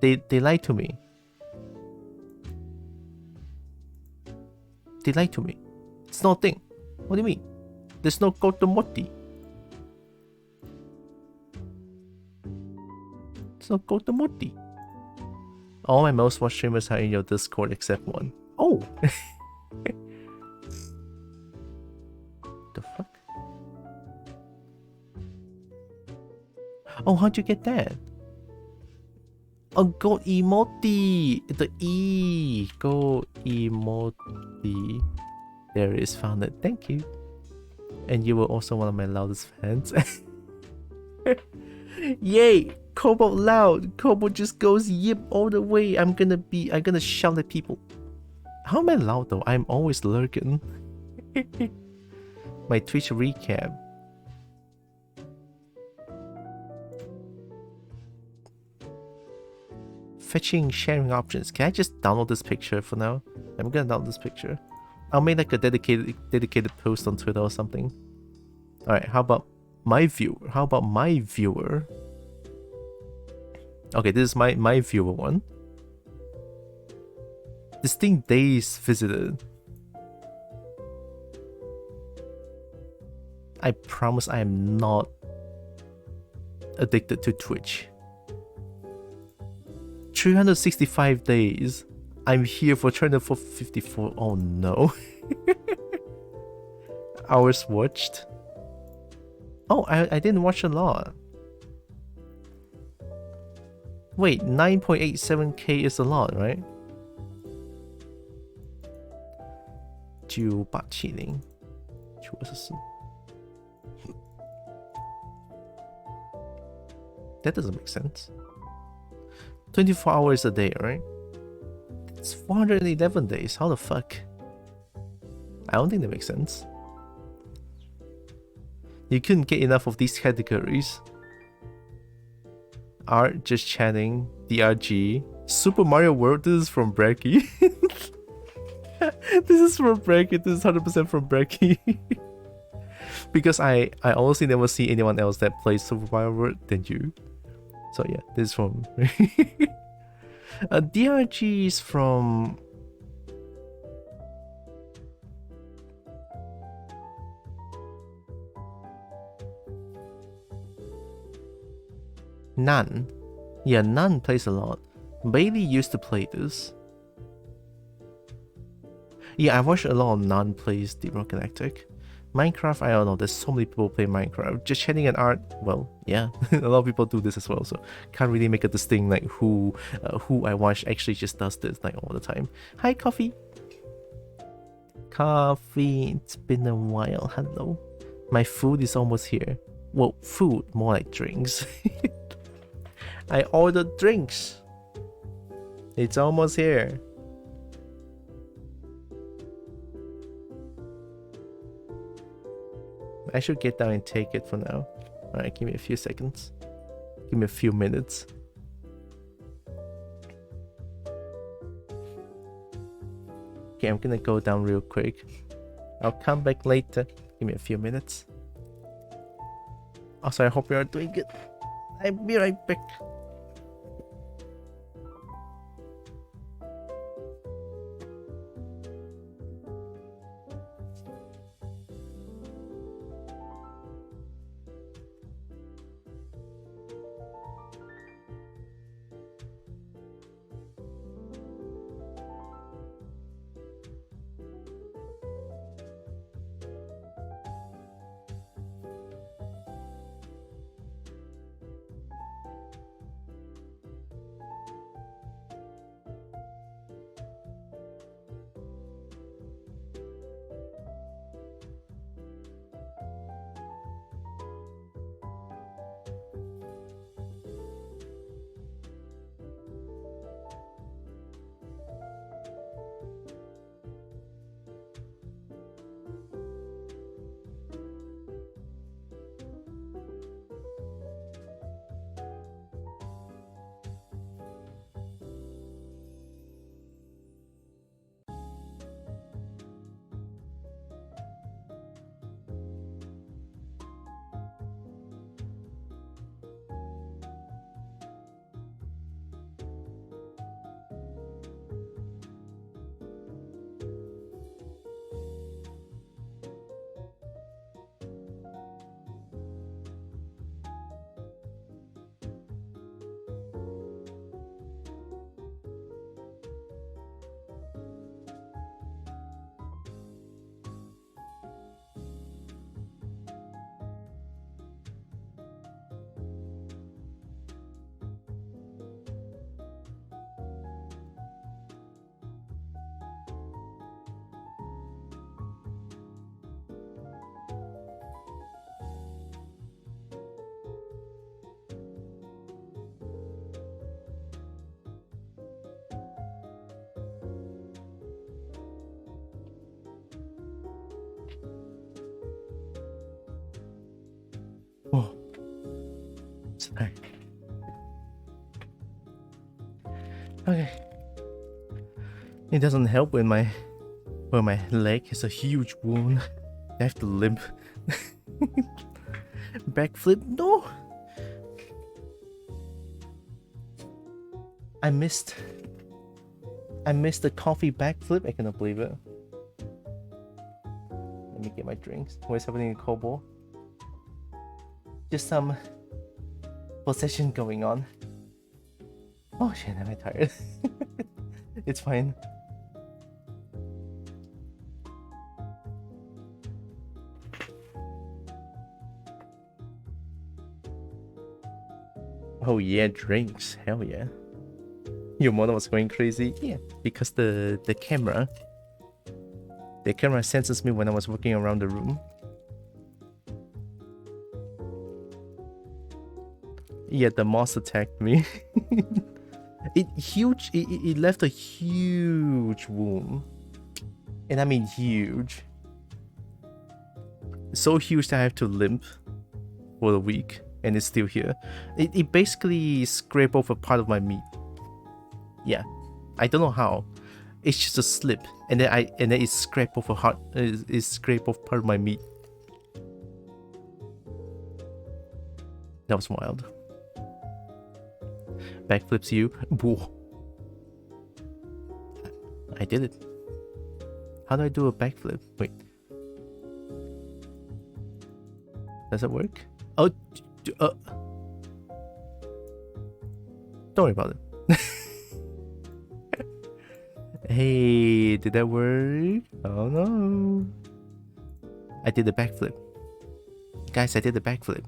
They lied to me. They lied to me. It's not a thing. What do you mean? There's no Gotemoti. It's not Gotemoti. All my most watched streamers are in your Discord except one. Oh! The fuck? Oh, how'd you get that? Oh, gold emoji! The E! Gold emoji. There it is, found it. Thank you. And you were also one of my loudest fans. Yay! Kobo loud! Kobo just goes yip all the way. I'm gonna shout at people. How am I loud though? I'm always lurking. My Twitch recap. Fetching sharing options. Can I just download this picture for now? I'm gonna download this picture. I'll make like a dedicated post on Twitter or something. Alright, how about my viewer? Okay, this is my viewer one. Distinct days visited. I promise I am not addicted to Twitch. 365 days. I'm here for 354. Oh no. Hours watched. Oh, I didn't watch a lot. Wait, 9.87k is a lot, right? 9870 94. That doesn't make sense. 24 hours a day, right? It's 411 days. How the fuck? I don't think that makes sense. You couldn't get enough of these categories. Art, just chatting, DRG, Super Mario World. This is from Brecky. This is from Brecky. This is 100% from Brecky. Because I honestly never see anyone else that plays Super Mario World than you. So yeah, this is from DRG is from Nan. Yeah, Nan plays a lot. Bailey used to play this. Yeah, I watched a lot of Nan plays Deep Rock Galactic. Minecraft, I don't know. There's so many people play Minecraft. Just chatting and art, well, yeah, a lot of people do this as well. So can't really make a distinct like who I watch actually just does this like all the time. Hi, Coffee. Coffee, it's been a while. Hello. My food is almost here. Well, food, more like drinks. I ordered drinks. It's almost here. I should get down and take it for now. Alright, give me a few seconds. Give me a few minutes. Okay, I'm gonna go down real quick. I'll come back later. Give me a few minutes. Also, I hope you are doing good. I'll be right back. Oh, sorry. Okay. It doesn't help when my leg is a huge wound. I have to limp. Backflip? No. I missed the coffee backflip. I cannot believe it. Let me get my drinks. What's happening in Kobo? Just some possession going on. Oh shit, am I tired? It's fine. Oh yeah, drinks. Hell yeah. Your mother was going crazy? Yeah, because the camera senses me when I was walking around the room. Yeah, the moss attacked me. It left a huge wound. And I mean huge. So huge that I have to limp for a week. And it's still here. It basically scraped off a part of my meat. Yeah. I don't know how. It's just a slip. And then it scraped off it scraped off part of my meat. That was wild. Backflips you. Whoa. I did it. How do I do a backflip? Wait. Does it work? Oh, don't worry about it. Hey, did that work? Oh no. I did the backflip. Guys, I did the backflip.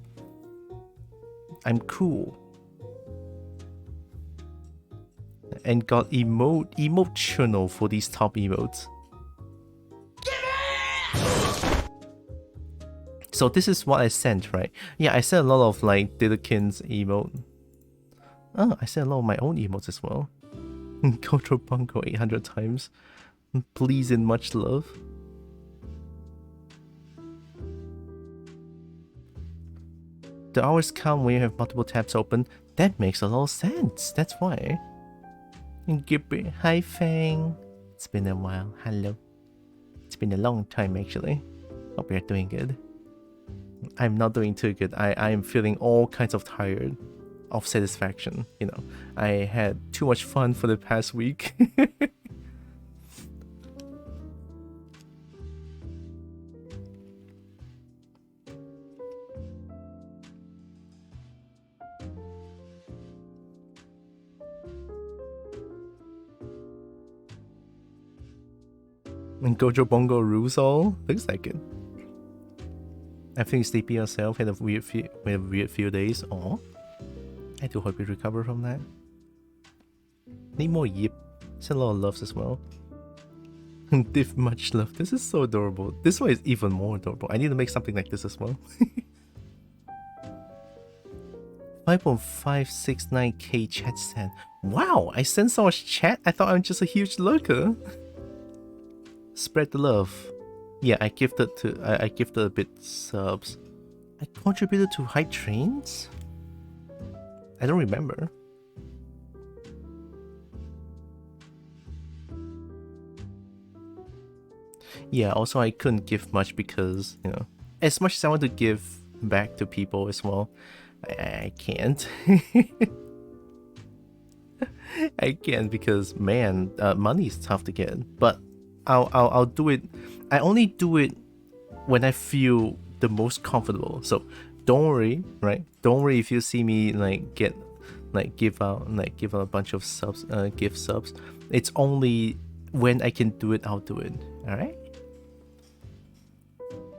I'm cool. And got emotional for these top emotes. So this is what I sent, right? Yeah, I sent a lot of like Didderkin's emote. Oh, I sent a lot of my own emotes as well. Koto Bunko 800 times. Please and much love. The hours count when you have multiple tabs open. That makes a lot of sense. That's why. Gibby, hi Fang. It's been a while. Hello. It's been a long time actually. Hope you're doing good. I'm not doing too good. I am feeling all kinds of tired of satisfaction. You know, I had too much fun for the past week. And Gojo Bongo rules all? Looks like it. I think sleepy yourself had a weird few days. Aw. I do hope you recover from that. Need more yip. Send a lot of loves as well. Div much love. This is so adorable. This one is even more adorable. I need to make something like this as well. 5.569k chat sent. Wow, I sent so much chat. I thought I'm just a huge lurker. Spread the love. Yeah, I gifted a bit subs. I contributed to Hype Trains? I don't remember. Yeah, also I couldn't give much because, you know, as much as I want to give back to people as well, I can't. I can't because, man, money is tough to get. But I'll do it. I only do it when I feel the most comfortable. So don't worry, right? Don't worry if you see me give out a bunch of subs, gift subs. It's only when I can do it, I'll do it. All right?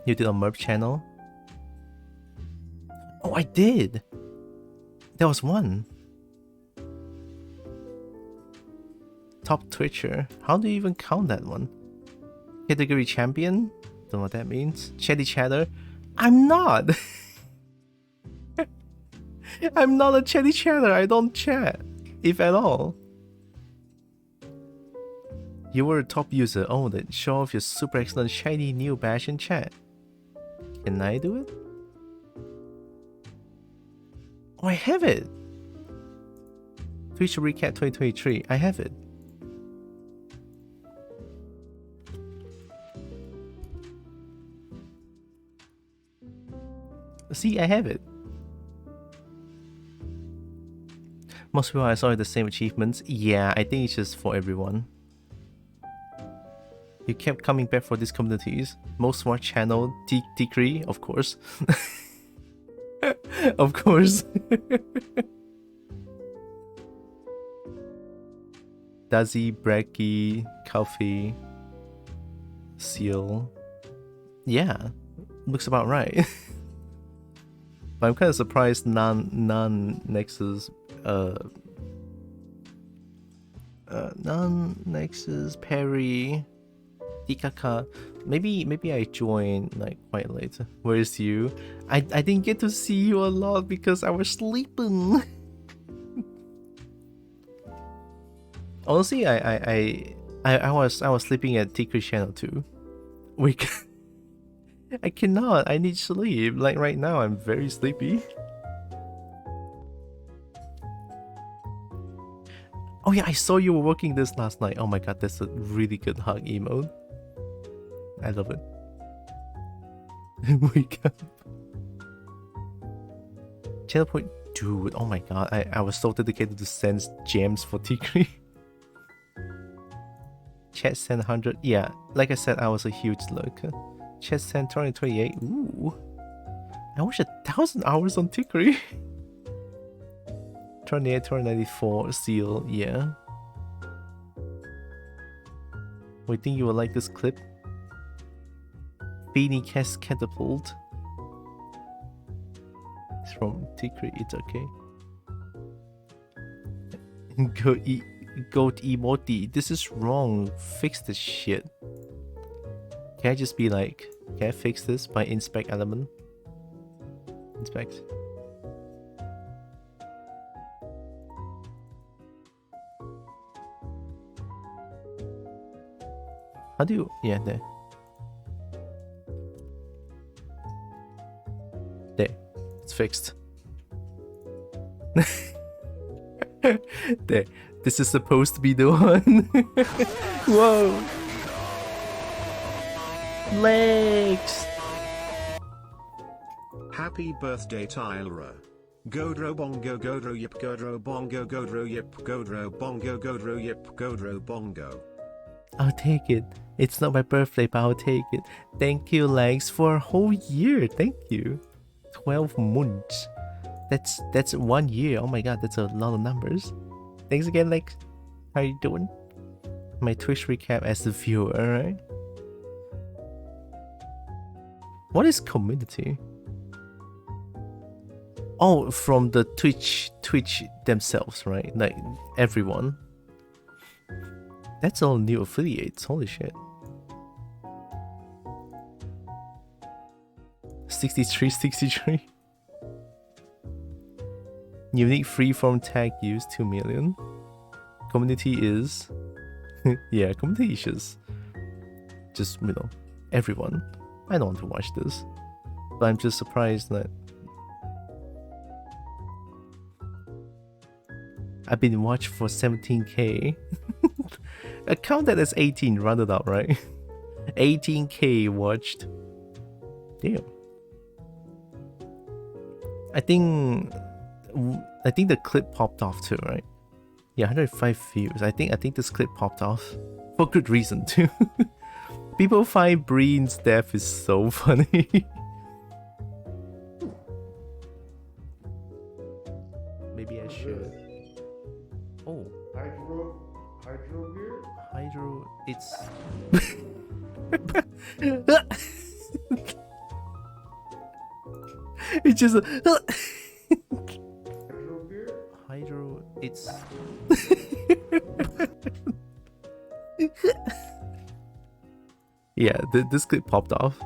You did a Merp channel? Oh, I did. There was one. Top Twitcher. How do you even count that one? Category champion? Don't know what that means. Chatty chatter? I'm not! I'm not a chatty chatter. I don't chat. If at all. You were a top user. Oh, then show off your super excellent shiny new badge in chat. Can I do it? Oh, I have it! Twitch Recap 2023. I have it. See, I have it. Most people I saw had the same achievements. Yeah, I think it's just for everyone. You kept coming back for these communities. Most smart channel, Tikri, of course. Of course. Dazzy, Bracky, Coffee, Seal. Yeah, looks about right. But I'm kind of surprised non-Nexus non-Nexus Perry Tikaka. Maybe I joined like quite late. Where's you? I didn't get to see you a lot because I was sleeping. Honestly, I was sleeping at Tikri channel too. I cannot. I need sleep. Like right now, I'm very sleepy. Oh yeah, I saw you were working this last night. Oh my god, that's a really good hug emote. I love it. Wake up. Channel point, dude. Oh my god, I was so dedicated to send gems for Tikri. Chat sent 100. Yeah, like I said, I was a huge lurker. Chat sent 228. Ooh. I watched 1,000 hours on Tikri. 28, 294. Seal. Yeah. We think you will like this clip. Beanie Cast Catapult. It's from Tikri, it's okay. Goat emoji. This is wrong. Fix this shit. Can I just be like, can I fix this by inspect element? Inspect. How do you, yeah, there. There, it's fixed. There, this is supposed to be the one. Whoa! Legs! Happy birthday, Tyler. Godro bongo godro yip godro bongo godro yip godro bongo godro yip godro bongo. I'll take it. It's not my birthday, but I'll take it. Thank you, Legs, for a whole year. Thank you. 12 months. That's 1 year. Oh my god, that's a lot of numbers. Thanks again, Legs. How you doing? My Twitch recap as the viewer, alright? What is community? Oh, from the Twitch themselves, right? Like everyone. That's all new affiliates. Holy shit. 63. Unique freeform tag use 2 million. Community is yeah, community is just you know, everyone. I don't want to watch this. But I'm just surprised that I've been watched for 17k. I count that as 18, rounded up, right? 18k watched. Damn. I think the clip popped off too, right? Yeah, 105 views. I think this clip popped off for good reason too. People find Breen's death is so funny. Maybe I should. Oh, Hydro beer? Hydro, it's it's just Hydro beer? Hydro, it's yeah, this clip popped off.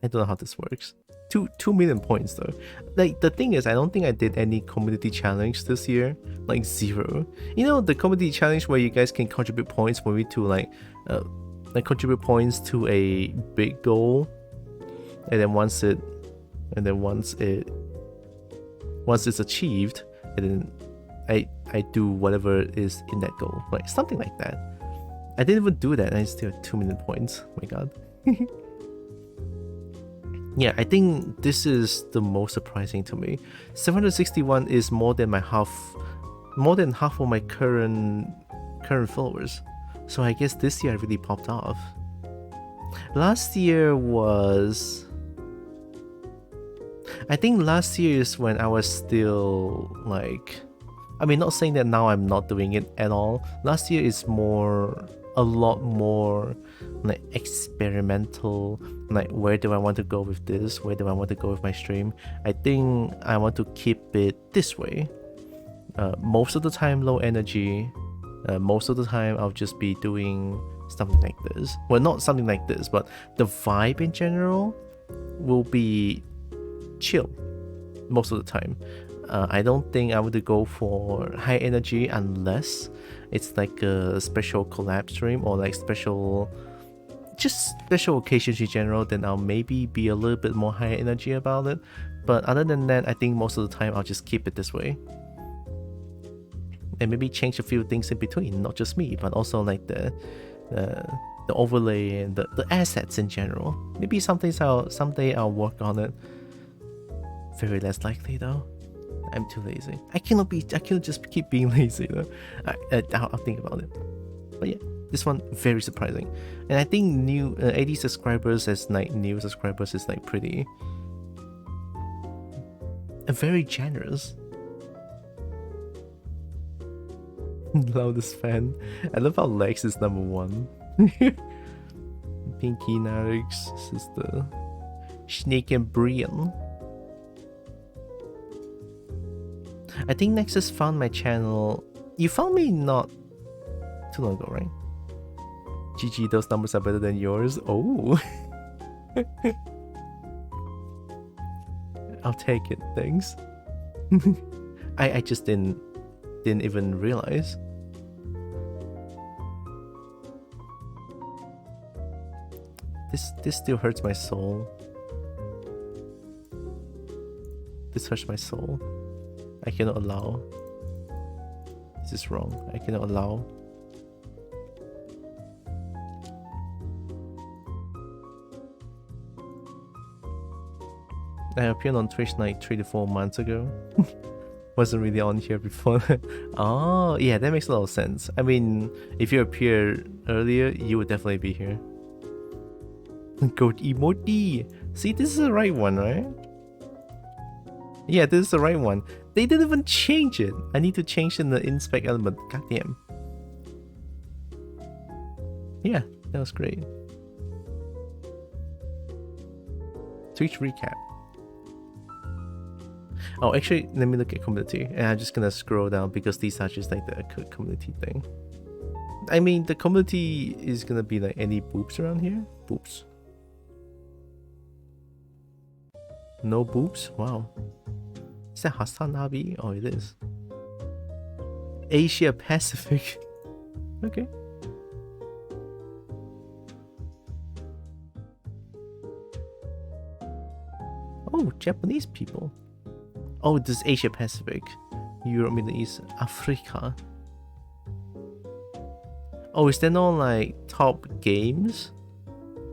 I don't know how this works. 2 million points though. Like the thing is, I don't think I did any community challenge this year. Like 0. You know the community challenge where you guys can contribute points for me to like contribute points to a big goal, and then once it's achieved, and then I do whatever is in that goal, like something like that. I didn't even do that, and I still had 2 million points. Oh my god. Yeah, I think this is the most surprising to me. 761 is more than half of my current followers. So I guess this year I really popped off. Last year was, I think last year is when I was still like, I mean, not saying that now I'm not doing it at all. Last year is a lot more like experimental, like where do I want to go with this, where do I want to go with my stream. I think I want to keep it this way. Most of the time low energy, most of the time I'll just be doing something like this. Well, not something like this, but the vibe in general will be chill most of the time. I don't think I would go for high energy unless it's like a special collab stream or like special occasions in general. Then I'll maybe be a little bit more high energy about it. But other than that, I think most of the time I'll just keep it this way. And maybe change a few things in between, not just me, but also like the overlay and the assets in general. Maybe someday I'll work on it. Very less likely though. I'm too lazy. I cannot just keep being lazy though. I'll think about it. But yeah, this one very surprising. And I think new 80 subscribers as like new subscribers is like pretty very generous. Loudest fan. I love how Lex is number 1. Pinky Narix, sister. Snake and Brian. I think Nexus found my channel. You found me not too long ago, right? GG, those numbers are better than yours. Oh. I'll take it, thanks. I just didn't even realize. This still hurts my soul. This hurts my soul. I cannot allow. This is wrong. I cannot allow. I appeared on Twitch like 3 to 4 months ago. Wasn't really on here before. Oh, yeah, that makes a lot of sense. I mean, if you appeared earlier, you would definitely be here. Goat emoji. See, this is the right one, right? Yeah, this is the right one. They didn't even change it. I need to change in the inspect element. Goddamn. Yeah, that was great. Twitch recap. Oh, actually, let me look at community. And I'm just gonna scroll down because these are just like the community thing. I mean, the community is gonna be like any boobs around here? Boobs. No boobs? Wow. Is that Hasanabi? Oh, it is. Asia Pacific. Okay. Oh, Japanese people. Oh, this is Asia Pacific. Europe, Middle East, Africa. Oh, is there no like top games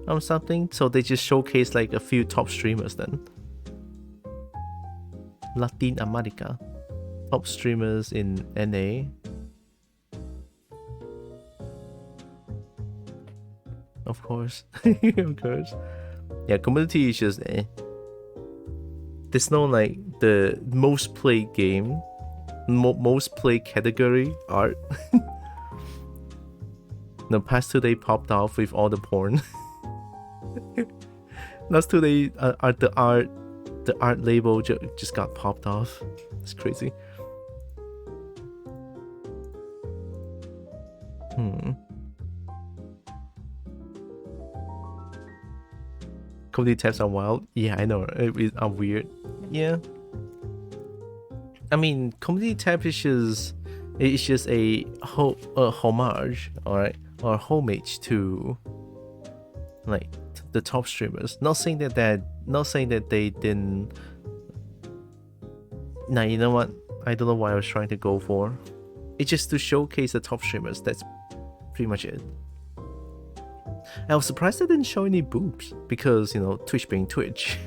or something? So they just showcase like a few top streamers then. Latin America. Top streamers in NA. Of course. Of course. Yeah, community is just There's no like the most played game, most played category, art. The past 2 days popped off with all the porn. Last 2 days the art label just got popped off. It's crazy. Comedy tabs are wild. Yeah, I know. It are weird. Yeah. I mean, comedy tab is just a homage, alright, or homage to like the top streamers. Not saying that they didn't. Nah, you know what? I don't know what I was trying to go for. It's just to showcase the top streamers. That's pretty much it. I was surprised they didn't show any boobs because, you know, Twitch being Twitch.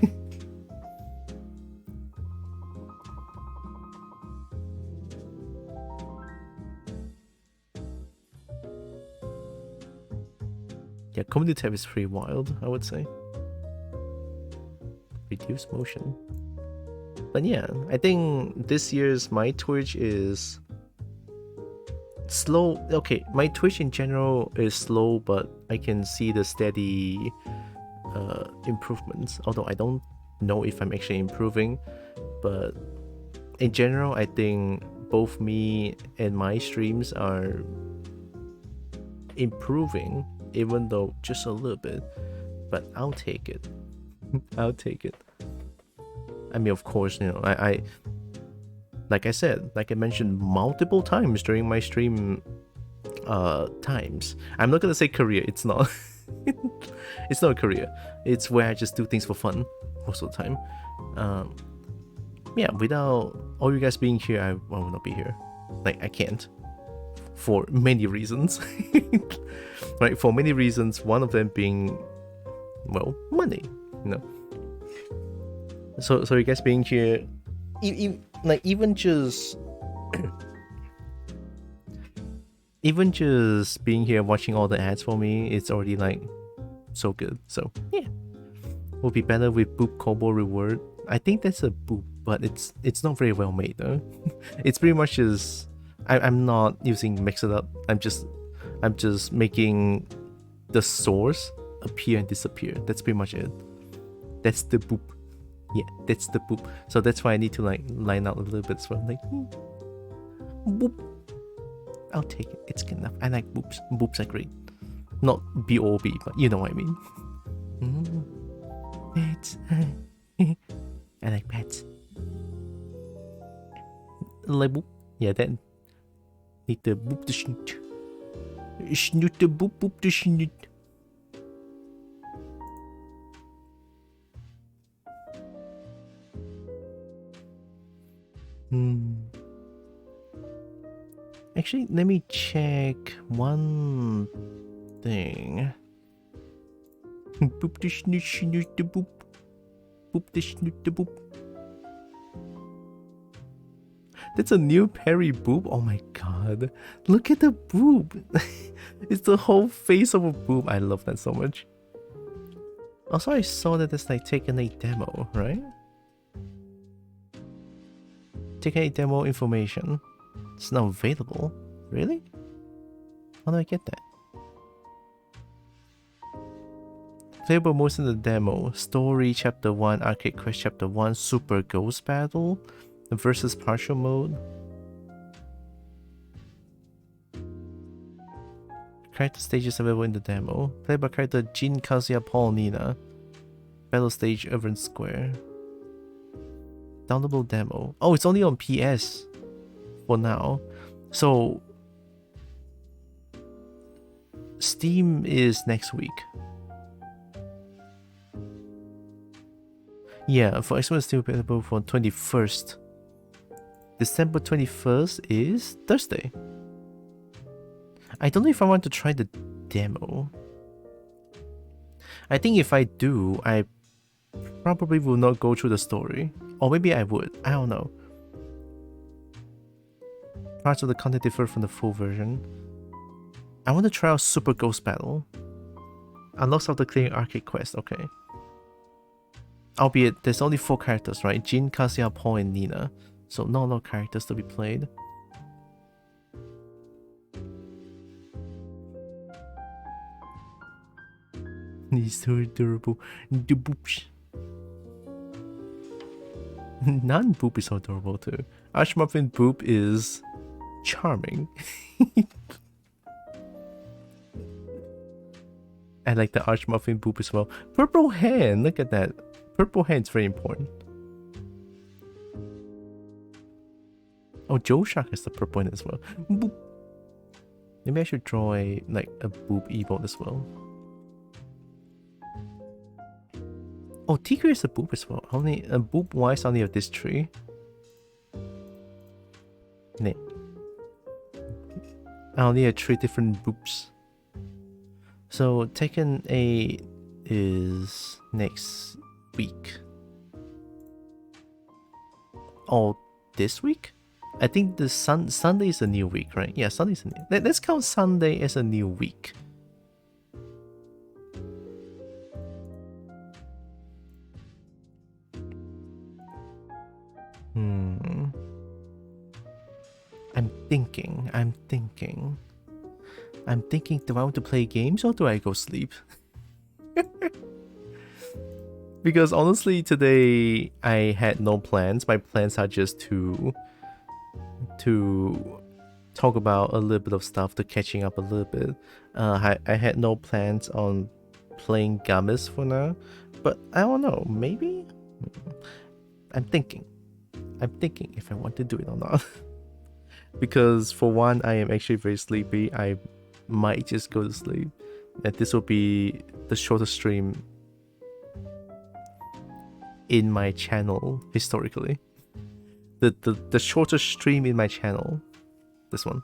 Yeah, comedy tab is pretty wild, I would say. Reduce motion. But yeah, I think this year's my Twitch is slow. Okay, my Twitch in general is slow, but I can see the steady improvements. Although I don't know if I'm actually improving, but in general, I think both me and my streams are improving, even though just a little bit. But I'll take it. I'll take it. I mean, of course, you know, I like I said, like I mentioned multiple times during my stream times. I'm not gonna say career, it's not. It's not a career. It's where I just do things for fun most of the time. Yeah, without all you guys being here, I will not be here. Like, I can't. For many reasons. Right, for many reasons, one of them being, well, money, you know. So you guys being here, like even just being here watching all the ads for me, it's already like so good. So yeah, will be better with Boop Kobo reward. I think that's a boop, but it's not very well made though. It's pretty much just I'm not using mix it up. I'm just making the source appear and disappear. That's pretty much it. That's the boop. Yeah, that's the boop. So that's why I need to like line out a little bit. So I'm like, boop. I'll take it. It's good enough. I like boops. Boops are great. Not B-O-B, but you know what I mean. Pets. I like pets. Like boop. Yeah, then need the boop the snoot. Snoot the boop boop the snoot. Actually, let me check one thing. Boop the snoot snoot the boop. Boop the snoot the boop. That's a new Perry boob. Oh my god. Look at the boob. It's the whole face of a boob. I love that so much. Also, I saw that it's like taken a demo, right? Taken a demo information. It's now available. Really? How do I get that? Playable most in the demo. Story Chapter 1, Arcade Quest Chapter 1, Super Ghost Battle, versus partial mode. Character stages available in the demo. Played by character Jin, Kazuya, Paul, Nina. Battle stage Urban Square. Downloadable demo. Oh, it's only on PS for now. So Steam is next week. Yeah, for Xbox Steam available for 21st. December 21st is Thursday. I don't know if I want to try the demo. I think if I do, I probably will not go through the story. Or maybe I would. I don't know. Parts of the content differ from the full version. I want to try out Super Ghost Battle. Unlocks after clearing Arcade Quest. Okay. Albeit, there's only 4 characters, right? Jin, Kazuya, Paul, and Nina. So not a lot of characters to be played. He's so adorable. The boops. Non-boop is so adorable too. Archmuffin Boop is charming. I like the Archmuffin Boop as well. Purple hand, look at that. Purple hand's very important. Oh, Joe Shark has the purple hand as well. Boop. Maybe I should draw a boop emote as well. Oh, Tigre is a boop as well. Only a boop wise only of this tree. Nee. I only have 3 different boops. So Tekken 8 is next week. Oh, this week? I think the Sunday is a new week, right? Yeah, Sunday is a new. Let's count Sunday as a new week. I'm thinking, do I want to play games or do I go sleep? Because honestly, today I had no plans. My plans are just to talk about a little bit of stuff, to catching up a little bit. I had no plans on playing Gamis for now, but I don't know, maybe? I'm thinking if I want to do it or not. Because for one, I am actually very sleepy. I might just go to sleep. And this will be the shortest stream in my channel historically. The shortest stream in my channel. This one.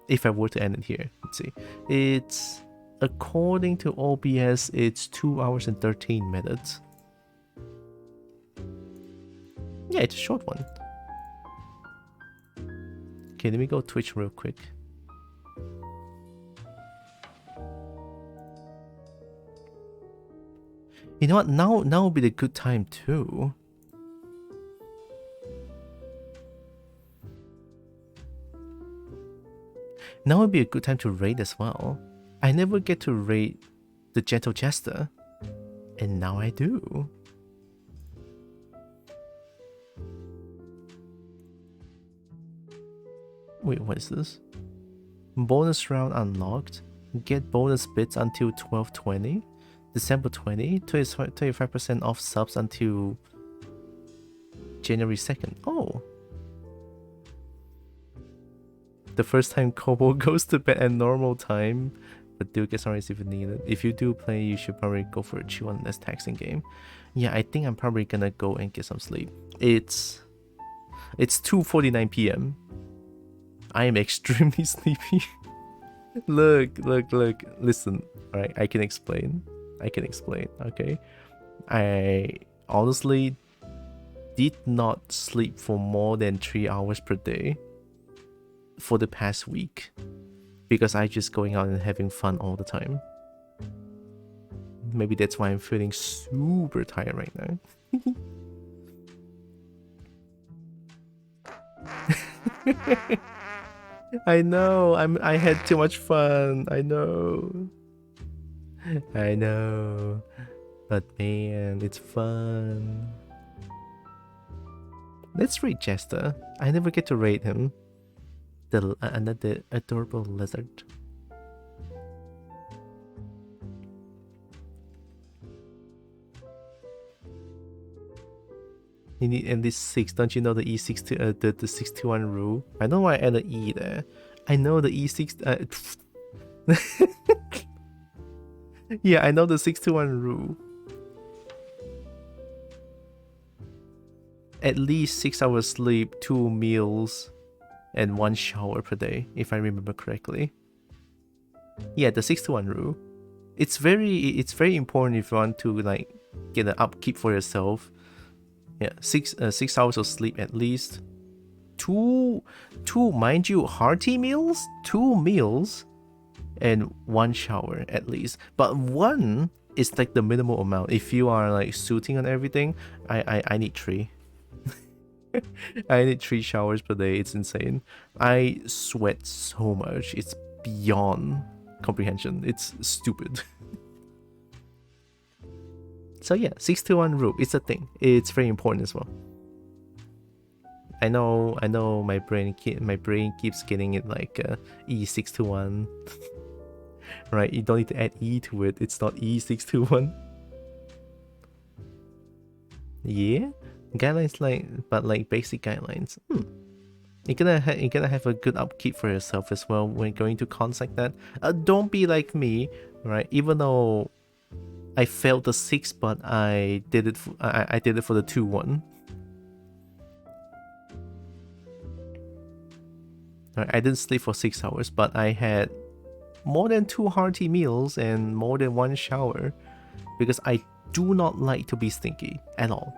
If I were to end it here. Let's see. It's, according to OBS, it's 2 hours and 13 minutes. Yeah, it's a short one. Okay, let me go Twitch real quick. You know what? Now will be the good time too. Now would be a good time to raid as well. I never get to raid the Gentle Jester, and now I do. Wait, what is this? Bonus round unlocked. Get bonus bits until 12/20. December 20. 25% off subs until January 2nd. Oh. The first time Kobo goes to bed at normal time, but do get sunrise if you need it. If you do play, you should probably go for a chill and less taxing game. Yeah, I think I'm probably gonna go and get some sleep. It's 2:49 p.m. I am extremely sleepy. Look. Listen, alright, I can explain, okay? I honestly did not sleep for more than 3 hours per day for the past week because I just going out and having fun all the time. Maybe that's why I'm feeling super tired right now. I know, I had too much fun. I know. But man, it's fun. Let's raid Jester. I never get to raid him. Another adorable lizard. You need at least 6. Don't you know the E6 to the 621 rule? I know why I added E there. I know the E6. Yeah, I know the 621 rule. At least 6 hours sleep, 2 meals, and 1 shower per day, if I remember correctly. Yeah, the 621 rule. It's very important if you want to like get an upkeep for yourself. Yeah, 6 hours of sleep at least. Two, mind you, hearty meals, 2 meals, and 1 shower at least. But 1 is like the minimal amount. If you are like suiting on everything, I need 3. I need 3 showers per day. It's insane. I sweat so much. It's beyond comprehension. It's stupid. So yeah, 621 rule. It's a thing. It's very important as well. I know. My brain keeps getting it like E621. Right? You don't need to add E to it. It's not E621. Yeah. Guidelines like basic guidelines. You're gonna have a good upkeep for yourself as well when going to cons like that. Don't be like me, right? Even though I failed the 6, but I did it. I did it for the 2-1. Right, I didn't sleep for 6 hours, but I had more than 2 hearty meals and more than 1 shower because I do not like to be stinky at all.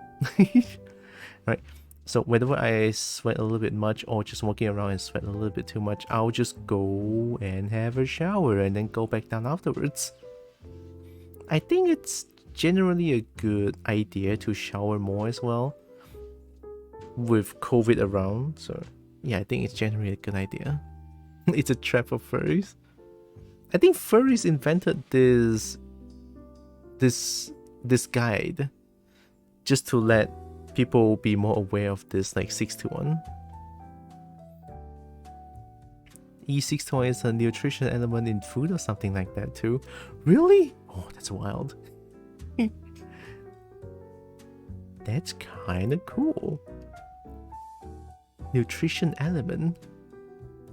Right, so whenever I sweat a little bit much or just walking around and sweat a little bit too much, I'll just go and have a shower and then go back down afterwards. I think it's generally a good idea to shower more as well with COVID around. So yeah, I think it's generally a good idea. It's a trap for furries. I think furries invented this guide just to let people be more aware of this, like 621. E621 is a nutrition element in food or something like that too. Really? Oh, that's wild. That's kinda cool. Nutrition element.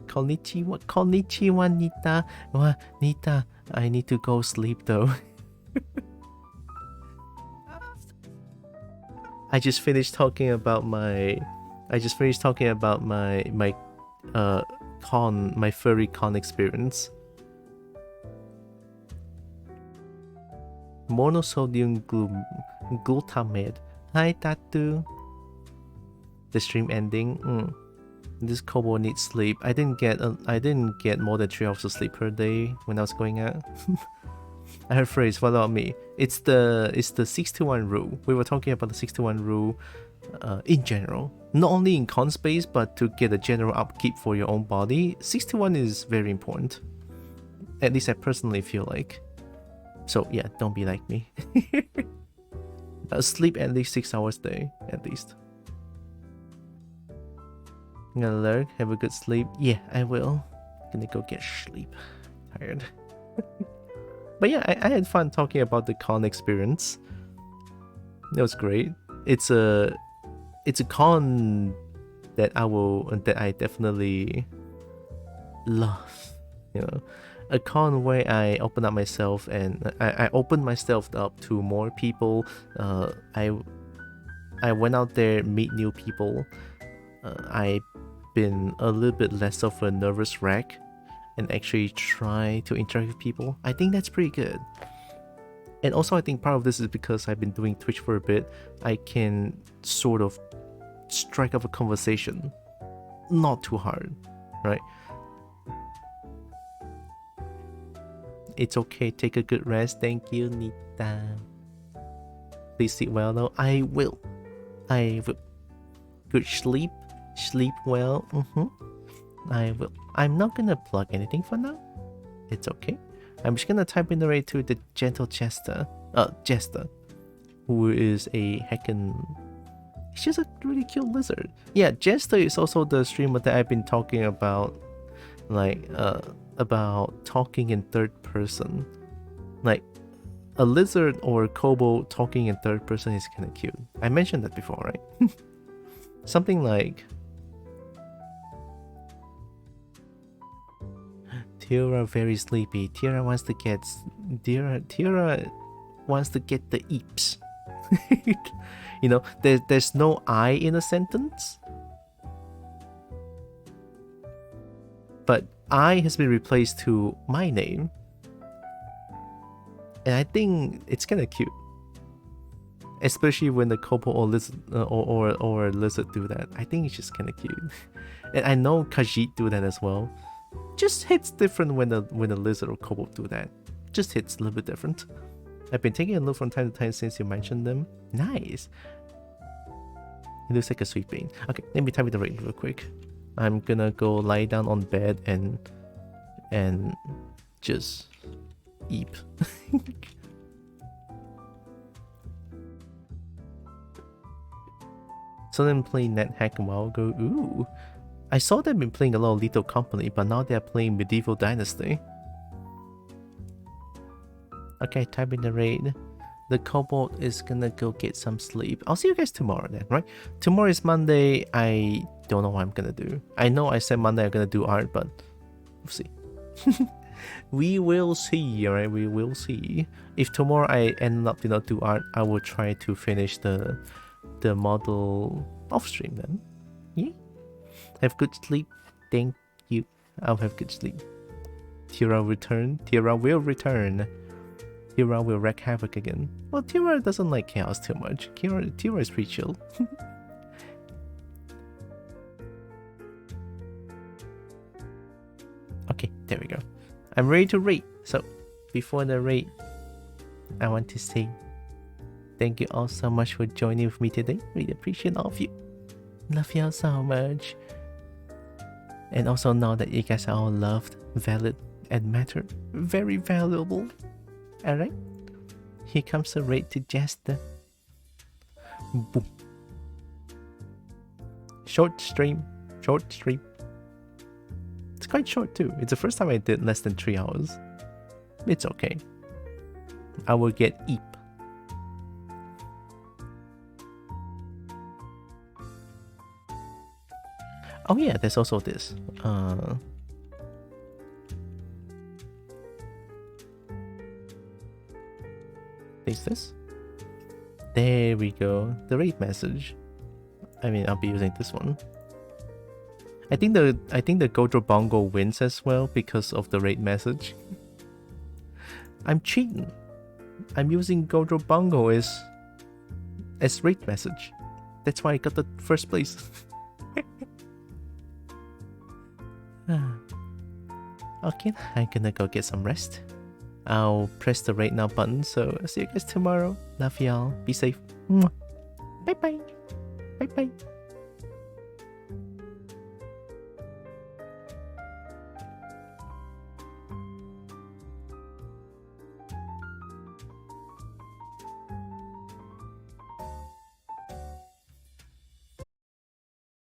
Konnichiwa, Nita. Nita, I need to go sleep though. I just finished talking about my my furry con experience. Monosodium glutamate. Hi Tatu. The stream ending. This Kobo needs sleep. I didn't get more than 3 hours of sleep per day when I was going out. I heard phrase, what about me? It's the 621 rule. We were talking about the 621 rule in general. not only in con space, but to get a general upkeep for your own body, 61 is very important. At least I personally feel like. So yeah, don't be like me. Sleep at least 6 hours a day, at least. I'm gonna lurk, have a good sleep. Yeah, I will. Gonna go get sleep. Tired. But yeah, I had fun talking about the con experience. It was great. It's a con that I definitely love. You know, a con where I open up myself and I open myself up to more people. I went out there, meet new people. I've been a little bit less of a nervous wreck and actually try to interact with people. I think that's pretty good. And also I think part of this is because I've been doing Twitch for a bit. I can sort of strike up a conversation. Not too hard, right? It's okay, take a good rest. Thank you, Nita. Please sleep well though. I will. Good sleep. Sleep well. I will. I'm not gonna plug anything for now. It's okay. I'm just gonna type in the rate to the gentle Jester, who is a heckin'. He's just a really cute lizard. Yeah, Jester is also the streamer that I've been talking about, like about talking in third person. Like a lizard or a kobo talking in third person is kind of cute. I mentioned that before, right? Something like Tira very sleepy. Tira wants to get the eeps. You know, there's no I in a sentence, but I has been replaced to my name, and I think it's kind of cute, especially when the kobo or lizard or lizard do that. I think it's just kind of cute, and I know Khajiit do that as well. Just hits different when the lizard or kobold do that. Just hits a little bit different. I've been taking a look from time to time since you mentioned them. Nice. It looks like a sweet bean. Okay, let me type it the rate real quick. I'm gonna go lie down on bed and just eep. So then playing NetHack a while ago. Ooh. I saw them been playing a lot of Lethal Company, but now they're playing Medieval Dynasty. Okay, type in the raid. The kobold is gonna go get some sleep. I'll see you guys tomorrow then, right? Tomorrow is Monday. I don't know what I'm gonna do. I know I said Monday I'm gonna do art, but we'll see. We will see, alright? We will see. If tomorrow I end up do not do art, I will try to finish the model off stream then. Yeah. Have good sleep. Thank you. I'll have good sleep. Tira return. Tira will return. Tira will wreak havoc again. Well, Tira doesn't like chaos too much. Tira is pretty chill. Okay, there we go. I'm ready to rate. So, before the rate, I want to say thank you all so much for joining with me today. Really appreciate all of you. Love y'all so much. And also know that you guys are all loved, valid, and matter. Very valuable. Alright? Here comes the raid to Jester. Boom. Short stream. Short stream. It's quite short too. It's the first time I did less than 3 hours. It's okay. I will get eep. Oh yeah, there's also this. Is this? There we go. The raid message. I mean, I'll be using this one. I think the Godro Bongo wins as well because of the raid message. I'm cheating. I'm using Godro Bongo as raid message. That's why I got the first place. Okay, I'm gonna go get some rest. I'll press the rate now button, so I'll see you guys tomorrow. Love y'all. Be safe. Bye bye. Bye bye.